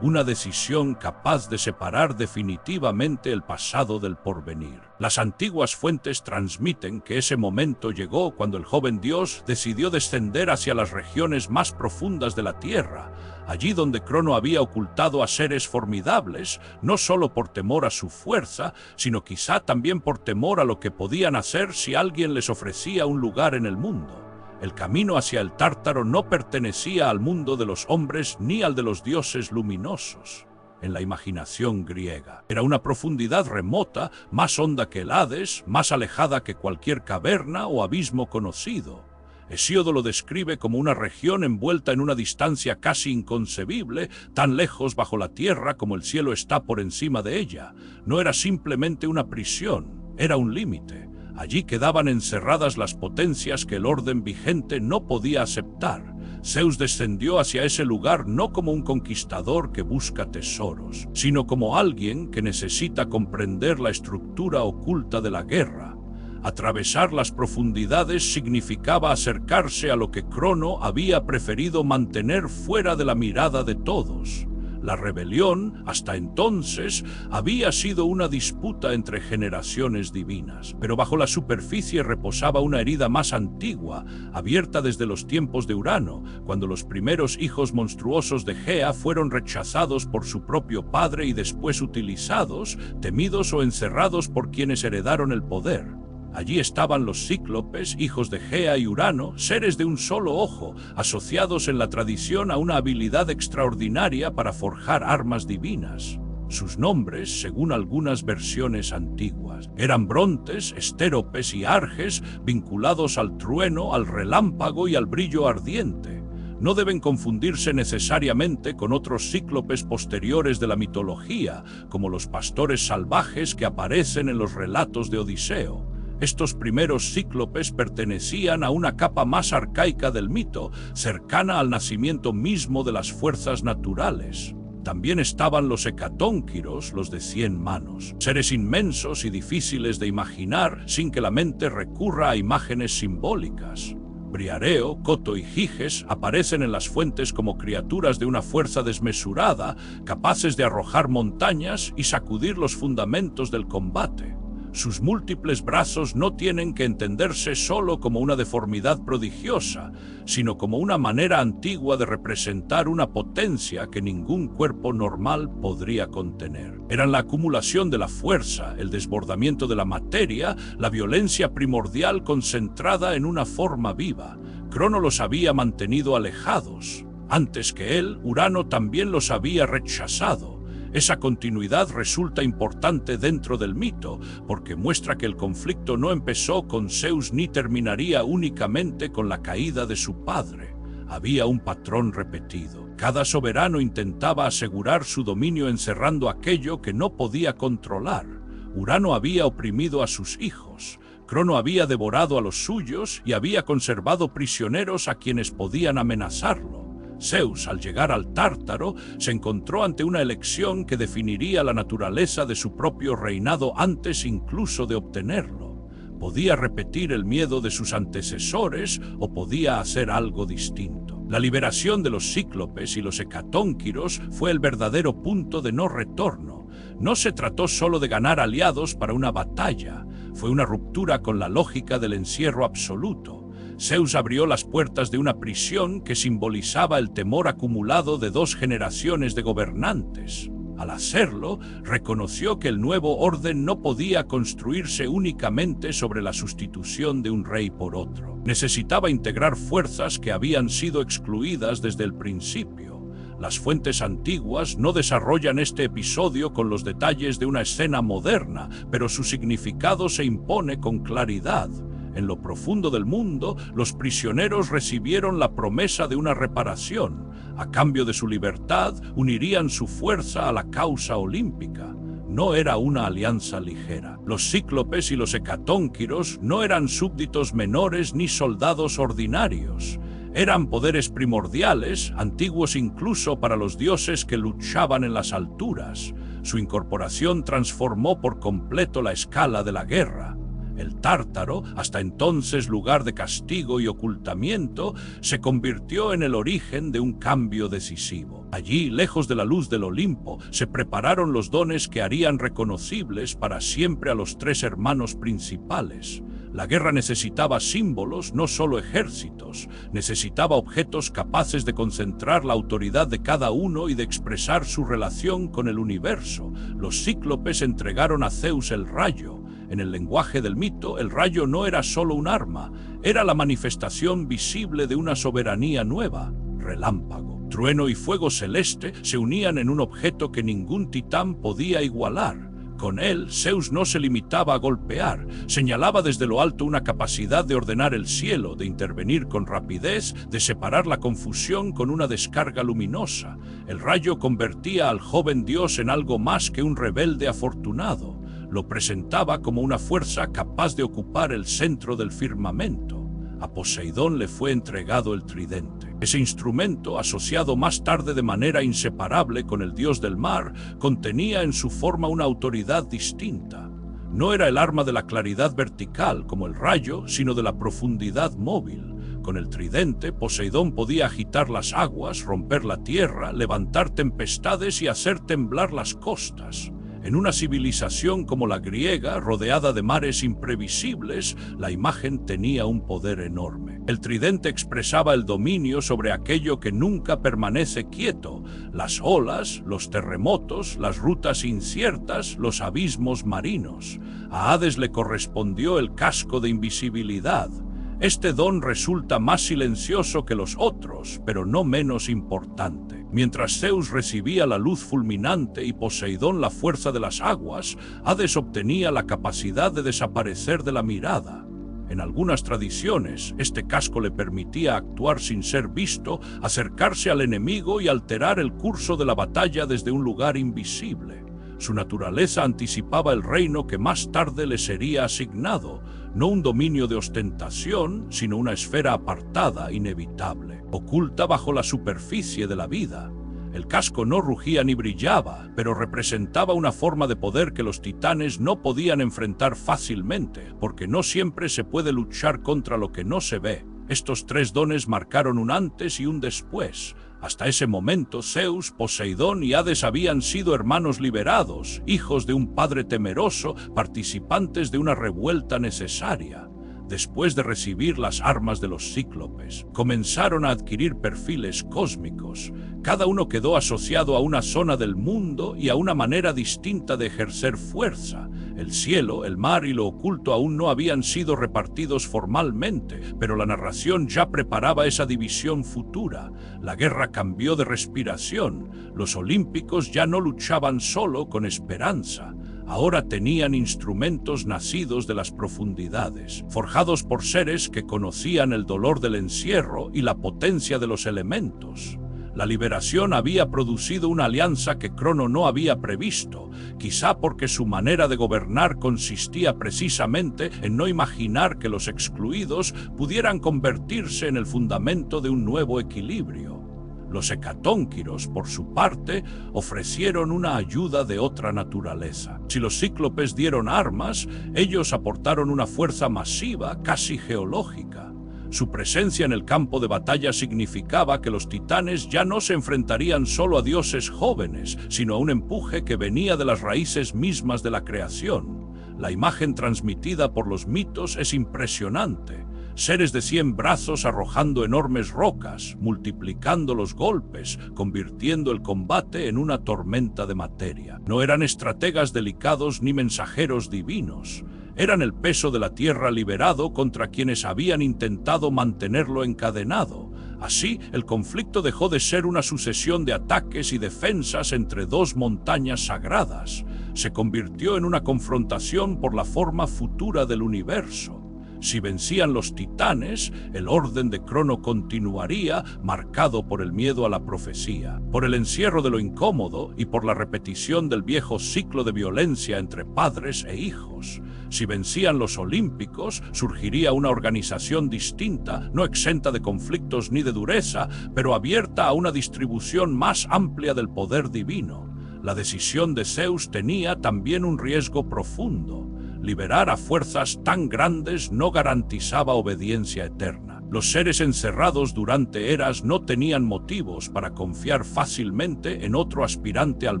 Una decisión capaz de separar definitivamente el pasado del porvenir. Las antiguas fuentes transmiten que ese momento llegó cuando el joven dios decidió descender hacia las regiones más profundas de la tierra, allí donde Crono había ocultado a seres formidables, no solo por temor a su fuerza, sino quizá también por temor a lo que podían hacer si alguien les ofrecía un lugar en el mundo. El camino hacia el Tártaro no pertenecía al mundo de los hombres ni al de los dioses luminosos. En la imaginación griega era una profundidad remota, más honda que el Hades, más alejada que cualquier caverna o abismo conocido. Hesíodo lo describe como una región envuelta en una distancia casi inconcebible, tan lejos bajo la tierra como el cielo está por encima de ella. No era simplemente una prisión, era un límite. Allí quedaban encerradas las potencias que el orden vigente no podía aceptar. Zeus descendió hacia ese lugar no como un conquistador que busca tesoros, sino como alguien que necesita comprender la estructura oculta de la guerra. Atravesar las profundidades significaba acercarse a lo que Crono había preferido mantener fuera de la mirada de todos. La rebelión, hasta entonces, había sido una disputa entre generaciones divinas, pero bajo la superficie reposaba una herida más antigua, abierta desde los tiempos de Urano, cuando los primeros hijos monstruosos de Gea fueron rechazados por su propio padre y después utilizados, temidos o encerrados por quienes heredaron el poder. Allí estaban los cíclopes, hijos de Gea y Urano, seres de un solo ojo, asociados en la tradición a una habilidad extraordinaria para forjar armas divinas. Sus nombres, según algunas versiones antiguas, eran Brontes, Estéropes y Arges, vinculados al trueno, al relámpago y al brillo ardiente. No deben confundirse necesariamente con otros cíclopes posteriores de la mitología, como los pastores salvajes que aparecen en los relatos de Odiseo. Estos primeros cíclopes pertenecían a una capa más arcaica del mito, cercana al nacimiento mismo de las fuerzas naturales. También estaban los hecatónquiros, los de 100 manos, seres inmensos y difíciles de imaginar sin que la mente recurra a imágenes simbólicas. Briareo, Coto y Giges aparecen en las fuentes como criaturas de una fuerza desmesurada, capaces de arrojar montañas y sacudir los fundamentos del combate. Sus múltiples brazos no tienen que entenderse solo como una deformidad prodigiosa, sino como una manera antigua de representar una potencia que ningún cuerpo normal podría contener. Eran la acumulación de la fuerza, el desbordamiento de la materia, la violencia primordial concentrada en una forma viva. Crono los había mantenido alejados. Antes que él, Urano también los había rechazado. Esa continuidad resulta importante dentro del mito, porque muestra que el conflicto no empezó con Zeus ni terminaría únicamente con la caída de su padre. Había un patrón repetido. Cada soberano intentaba asegurar su dominio encerrando aquello que no podía controlar. Urano había oprimido a sus hijos. Crono había devorado a los suyos y había conservado prisioneros a quienes podían amenazarlo. Zeus, al llegar al Tártaro, se encontró ante una elección que definiría la naturaleza de su propio reinado antes incluso de obtenerlo. Podía repetir el miedo de sus antecesores o podía hacer algo distinto. La liberación de los cíclopes y los hecatónquiros fue el verdadero punto de no retorno. No se trató solo de ganar aliados para una batalla, fue una ruptura con la lógica del encierro absoluto. Zeus abrió las puertas de una prisión que simbolizaba el temor acumulado de 2 generaciones de gobernantes. Al hacerlo, reconoció que el nuevo orden no podía construirse únicamente sobre la sustitución de un rey por otro. Necesitaba integrar fuerzas que habían sido excluidas desde el principio. Las fuentes antiguas no desarrollan este episodio con los detalles de una escena moderna, pero su significado se impone con claridad. En lo profundo del mundo, los prisioneros recibieron la promesa de una reparación. A cambio de su libertad, unirían su fuerza a la causa olímpica. No era una alianza ligera. Los cíclopes y los hecatónquiros no eran súbditos menores ni soldados ordinarios. Eran poderes primordiales, antiguos incluso para los dioses que luchaban en las alturas. Su incorporación transformó por completo la escala de la guerra. El Tártaro, hasta entonces lugar de castigo y ocultamiento, se convirtió en el origen de un cambio decisivo. Allí, lejos de la luz del Olimpo, se prepararon los dones que harían reconocibles para siempre a los tres hermanos principales. La guerra necesitaba símbolos, no solo ejércitos. Necesitaba objetos capaces de concentrar la autoridad de cada uno y de expresar su relación con el universo. Los cíclopes entregaron a Zeus el rayo. En el lenguaje del mito, el rayo no era solo un arma, era la manifestación visible de una soberanía nueva. Relámpago, trueno y fuego celeste se unían en un objeto que ningún titán podía igualar. Con él, Zeus no se limitaba a golpear, señalaba desde lo alto una capacidad de ordenar el cielo, de intervenir con rapidez, de separar la confusión con una descarga luminosa. El rayo convertía al joven dios en algo más que un rebelde afortunado. Lo presentaba como una fuerza capaz de ocupar el centro del firmamento. A Poseidón le fue entregado el tridente. Ese instrumento, asociado más tarde de manera inseparable con el dios del mar, contenía en su forma una autoridad distinta. No era el arma de la claridad vertical, como el rayo, sino de la profundidad móvil. Con el tridente, Poseidón podía agitar las aguas, romper la tierra, levantar tempestades y hacer temblar las costas. En una civilización como la griega, rodeada de mares imprevisibles, la imagen tenía un poder enorme. El tridente expresaba el dominio sobre aquello que nunca permanece quieto: las olas, los terremotos, las rutas inciertas, los abismos marinos. A Hades le correspondió el casco de invisibilidad. Este don resulta más silencioso que los otros, pero no menos importante. Mientras Zeus recibía la luz fulminante y Poseidón la fuerza de las aguas, Hades obtenía la capacidad de desaparecer de la mirada. En algunas tradiciones, este casco le permitía actuar sin ser visto, acercarse al enemigo y alterar el curso de la batalla desde un lugar invisible. Su naturaleza anticipaba el reino que más tarde le sería asignado, no un dominio de ostentación, sino una esfera apartada, inevitable, oculta bajo la superficie de la vida. El casco no rugía ni brillaba, pero representaba una forma de poder que los titanes no podían enfrentar fácilmente, porque no siempre se puede luchar contra lo que no se ve. Estos tres dones marcaron un antes y un después. Hasta ese momento, Zeus, Poseidón y Hades habían sido hermanos liberados, hijos de un padre temeroso, participantes de una revuelta necesaria. Después de recibir las armas de los cíclopes, comenzaron a adquirir perfiles cósmicos. Cada uno quedó asociado a una zona del mundo y a una manera distinta de ejercer fuerza. El cielo, el mar y lo oculto aún no habían sido repartidos formalmente, pero la narración ya preparaba esa división futura. La guerra cambió de respiración. Los olímpicos ya no luchaban solo con esperanza. Ahora tenían instrumentos nacidos de las profundidades, forjados por seres que conocían el dolor del encierro y la potencia de los elementos. La liberación había producido una alianza que Crono no había previsto, quizá porque su manera de gobernar consistía precisamente en no imaginar que los excluidos pudieran convertirse en el fundamento de un nuevo equilibrio. Los hecatónquiros, por su parte, ofrecieron una ayuda de otra naturaleza. Si los cíclopes dieron armas, ellos aportaron una fuerza masiva, casi geológica. Su presencia en el campo de batalla significaba que los titanes ya no se enfrentarían solo a dioses jóvenes, sino a un empuje que venía de las raíces mismas de la creación. La imagen transmitida por los mitos es impresionante. seres de 100 brazos arrojando enormes rocas, multiplicando los golpes, convirtiendo el combate en una tormenta de materia. No eran estrategas delicados ni mensajeros divinos. Eran el peso de la tierra liberado contra quienes habían intentado mantenerlo encadenado. Así, el conflicto dejó de ser una sucesión de ataques y defensas entre dos montañas sagradas. Se convirtió en una confrontación por la forma futura del universo. Si vencían los titanes, el orden de Crono continuaría, marcado por el miedo a la profecía, por el encierro de lo incómodo y por la repetición del viejo ciclo de violencia entre padres e hijos. Si vencían los olímpicos, surgiría una organización distinta, no exenta de conflictos ni de dureza, pero abierta a una distribución más amplia del poder divino. La decisión de Zeus tenía también un riesgo profundo. Liberar a fuerzas tan grandes no garantizaba obediencia eterna. Los seres encerrados durante eras no tenían motivos para confiar fácilmente en otro aspirante al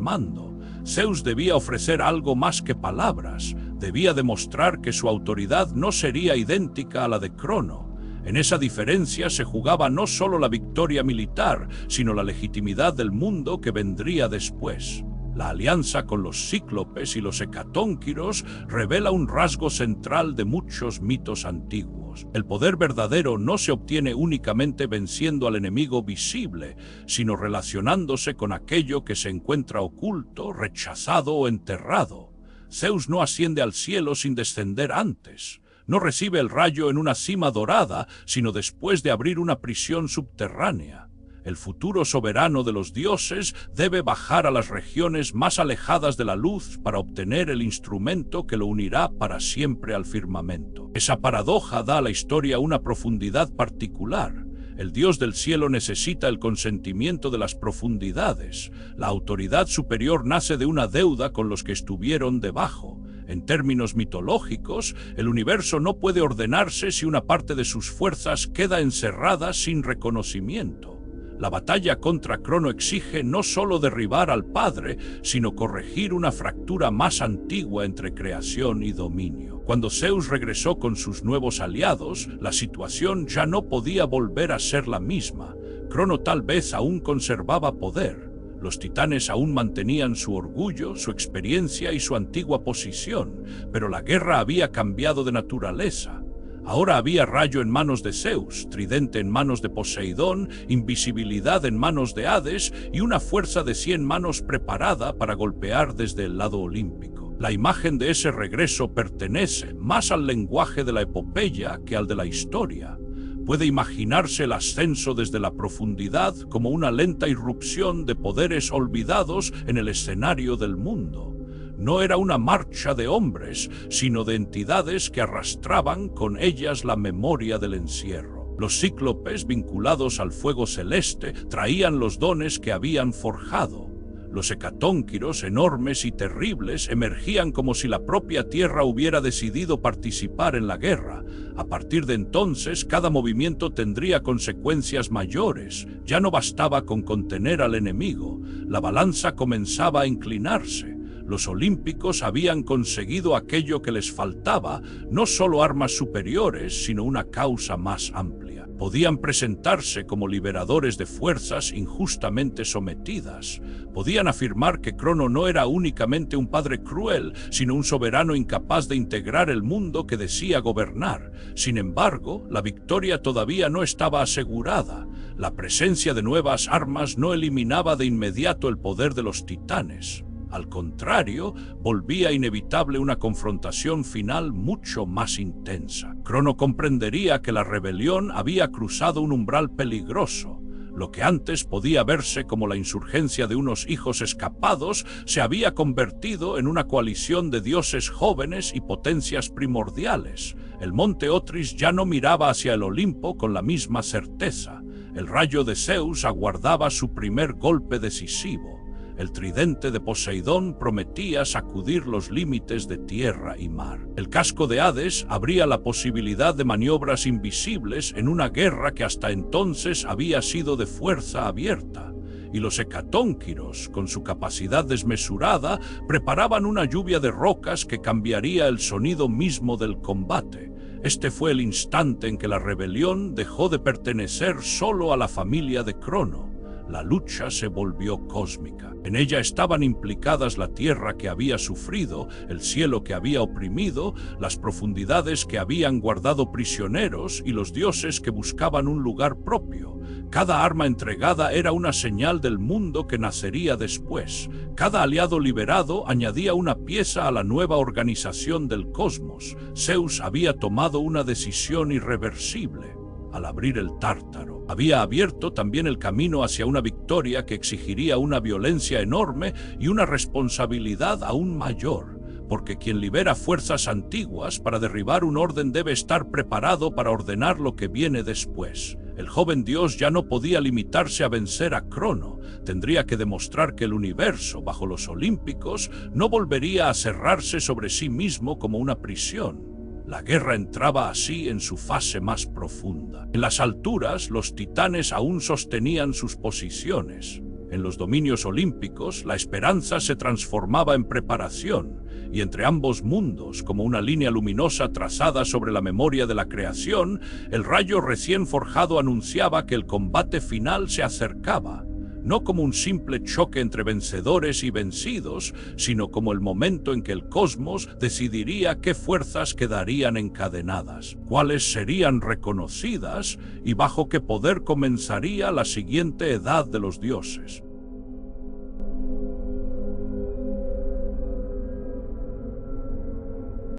mando. Zeus debía ofrecer algo más que palabras. Debía demostrar que su autoridad no sería idéntica a la de Crono. En esa diferencia se jugaba no solo la victoria militar, sino la legitimidad del mundo que vendría después. La alianza con los cíclopes y los hecatónquiros revela un rasgo central de muchos mitos antiguos. El poder verdadero no se obtiene únicamente venciendo al enemigo visible, sino relacionándose con aquello que se encuentra oculto, rechazado o enterrado. Zeus no asciende al cielo sin descender antes. No recibe el rayo en una cima dorada, sino después de abrir una prisión subterránea. El futuro soberano de los dioses debe bajar a las regiones más alejadas de la luz para obtener el instrumento que lo unirá para siempre al firmamento. Esa paradoja da a la historia una profundidad particular. El Dios del cielo necesita el consentimiento de las profundidades. La autoridad superior nace de una deuda con los que estuvieron debajo. En términos mitológicos, el universo no puede ordenarse si una parte de sus fuerzas queda encerrada sin reconocimiento. La batalla contra Crono exige no solo derribar al padre, sino corregir una fractura más antigua entre creación y dominio. Cuando Zeus regresó con sus nuevos aliados, la situación ya no podía volver a ser la misma. Crono tal vez aún conservaba poder. Los titanes aún mantenían su orgullo, su experiencia y su antigua posición, pero la guerra había cambiado de naturaleza. Ahora había rayo en manos de Zeus, tridente en manos de Poseidón, invisibilidad en manos de Hades y una fuerza de 100 manos preparada para golpear desde el lado olímpico. La imagen de ese regreso pertenece más al lenguaje de la epopeya que al de la historia. Puede imaginarse el ascenso desde la profundidad como una lenta irrupción de poderes olvidados en el escenario del mundo. No era una marcha de hombres, sino de entidades que arrastraban con ellas la memoria del encierro. Los cíclopes, vinculados al fuego celeste, traían los dones que habían forjado. Los hecatónquiros, enormes y terribles, emergían como si la propia tierra hubiera decidido participar en la guerra. A partir de entonces, cada movimiento tendría consecuencias mayores. Ya no bastaba con contener al enemigo. La balanza comenzaba a inclinarse. Los olímpicos habían conseguido aquello que les faltaba, no solo armas superiores, sino una causa más amplia. Podían presentarse como liberadores de fuerzas injustamente sometidas. Podían afirmar que Crono no era únicamente un padre cruel, sino un soberano incapaz de integrar el mundo que decía gobernar. Sin embargo, la victoria todavía no estaba asegurada. La presencia de nuevas armas no eliminaba de inmediato el poder de los titanes. Al contrario, volvía inevitable una confrontación final mucho más intensa. Crono comprendería que la rebelión había cruzado un umbral peligroso. Lo que antes podía verse como la insurgencia de unos hijos escapados se había convertido en una coalición de dioses jóvenes y potencias primordiales. El monte Otris ya no miraba hacia el Olimpo con la misma certeza. El rayo de Zeus aguardaba su primer golpe decisivo. El tridente de Poseidón prometía sacudir los límites de tierra y mar. El casco de Hades abría la posibilidad de maniobras invisibles en una guerra que hasta entonces había sido de fuerza abierta. Y los hecatónquiros, con su capacidad desmesurada, preparaban una lluvia de rocas que cambiaría el sonido mismo del combate. Este fue el instante en que la rebelión dejó de pertenecer solo a la familia de Crono. La lucha se volvió cósmica. En ella estaban implicadas la tierra que había sufrido, el cielo que había oprimido, las profundidades que habían guardado prisioneros y los dioses que buscaban un lugar propio. Cada arma entregada era una señal del mundo que nacería después. Cada aliado liberado añadía una pieza a la nueva organización del cosmos. Zeus había tomado una decisión irreversible. Al abrir el Tártaro, había abierto también el camino hacia una victoria que exigiría una violencia enorme y una responsabilidad aún mayor, porque quien libera fuerzas antiguas para derribar un orden debe estar preparado para ordenar lo que viene después. El joven dios ya no podía limitarse a vencer a Crono, tendría que demostrar que el universo, bajo los olímpicos, no volvería a cerrarse sobre sí mismo como una prisión. La guerra entraba así en su fase más profunda. En las alturas, los titanes aún sostenían sus posiciones. En los dominios olímpicos, la esperanza se transformaba en preparación, y entre ambos mundos, como una línea luminosa trazada sobre la memoria de la creación, el rayo recién forjado anunciaba que el combate final se acercaba. No como un simple choque entre vencedores y vencidos, sino como el momento en que el cosmos decidiría qué fuerzas quedarían encadenadas, cuáles serían reconocidas y bajo qué poder comenzaría la siguiente edad de los dioses.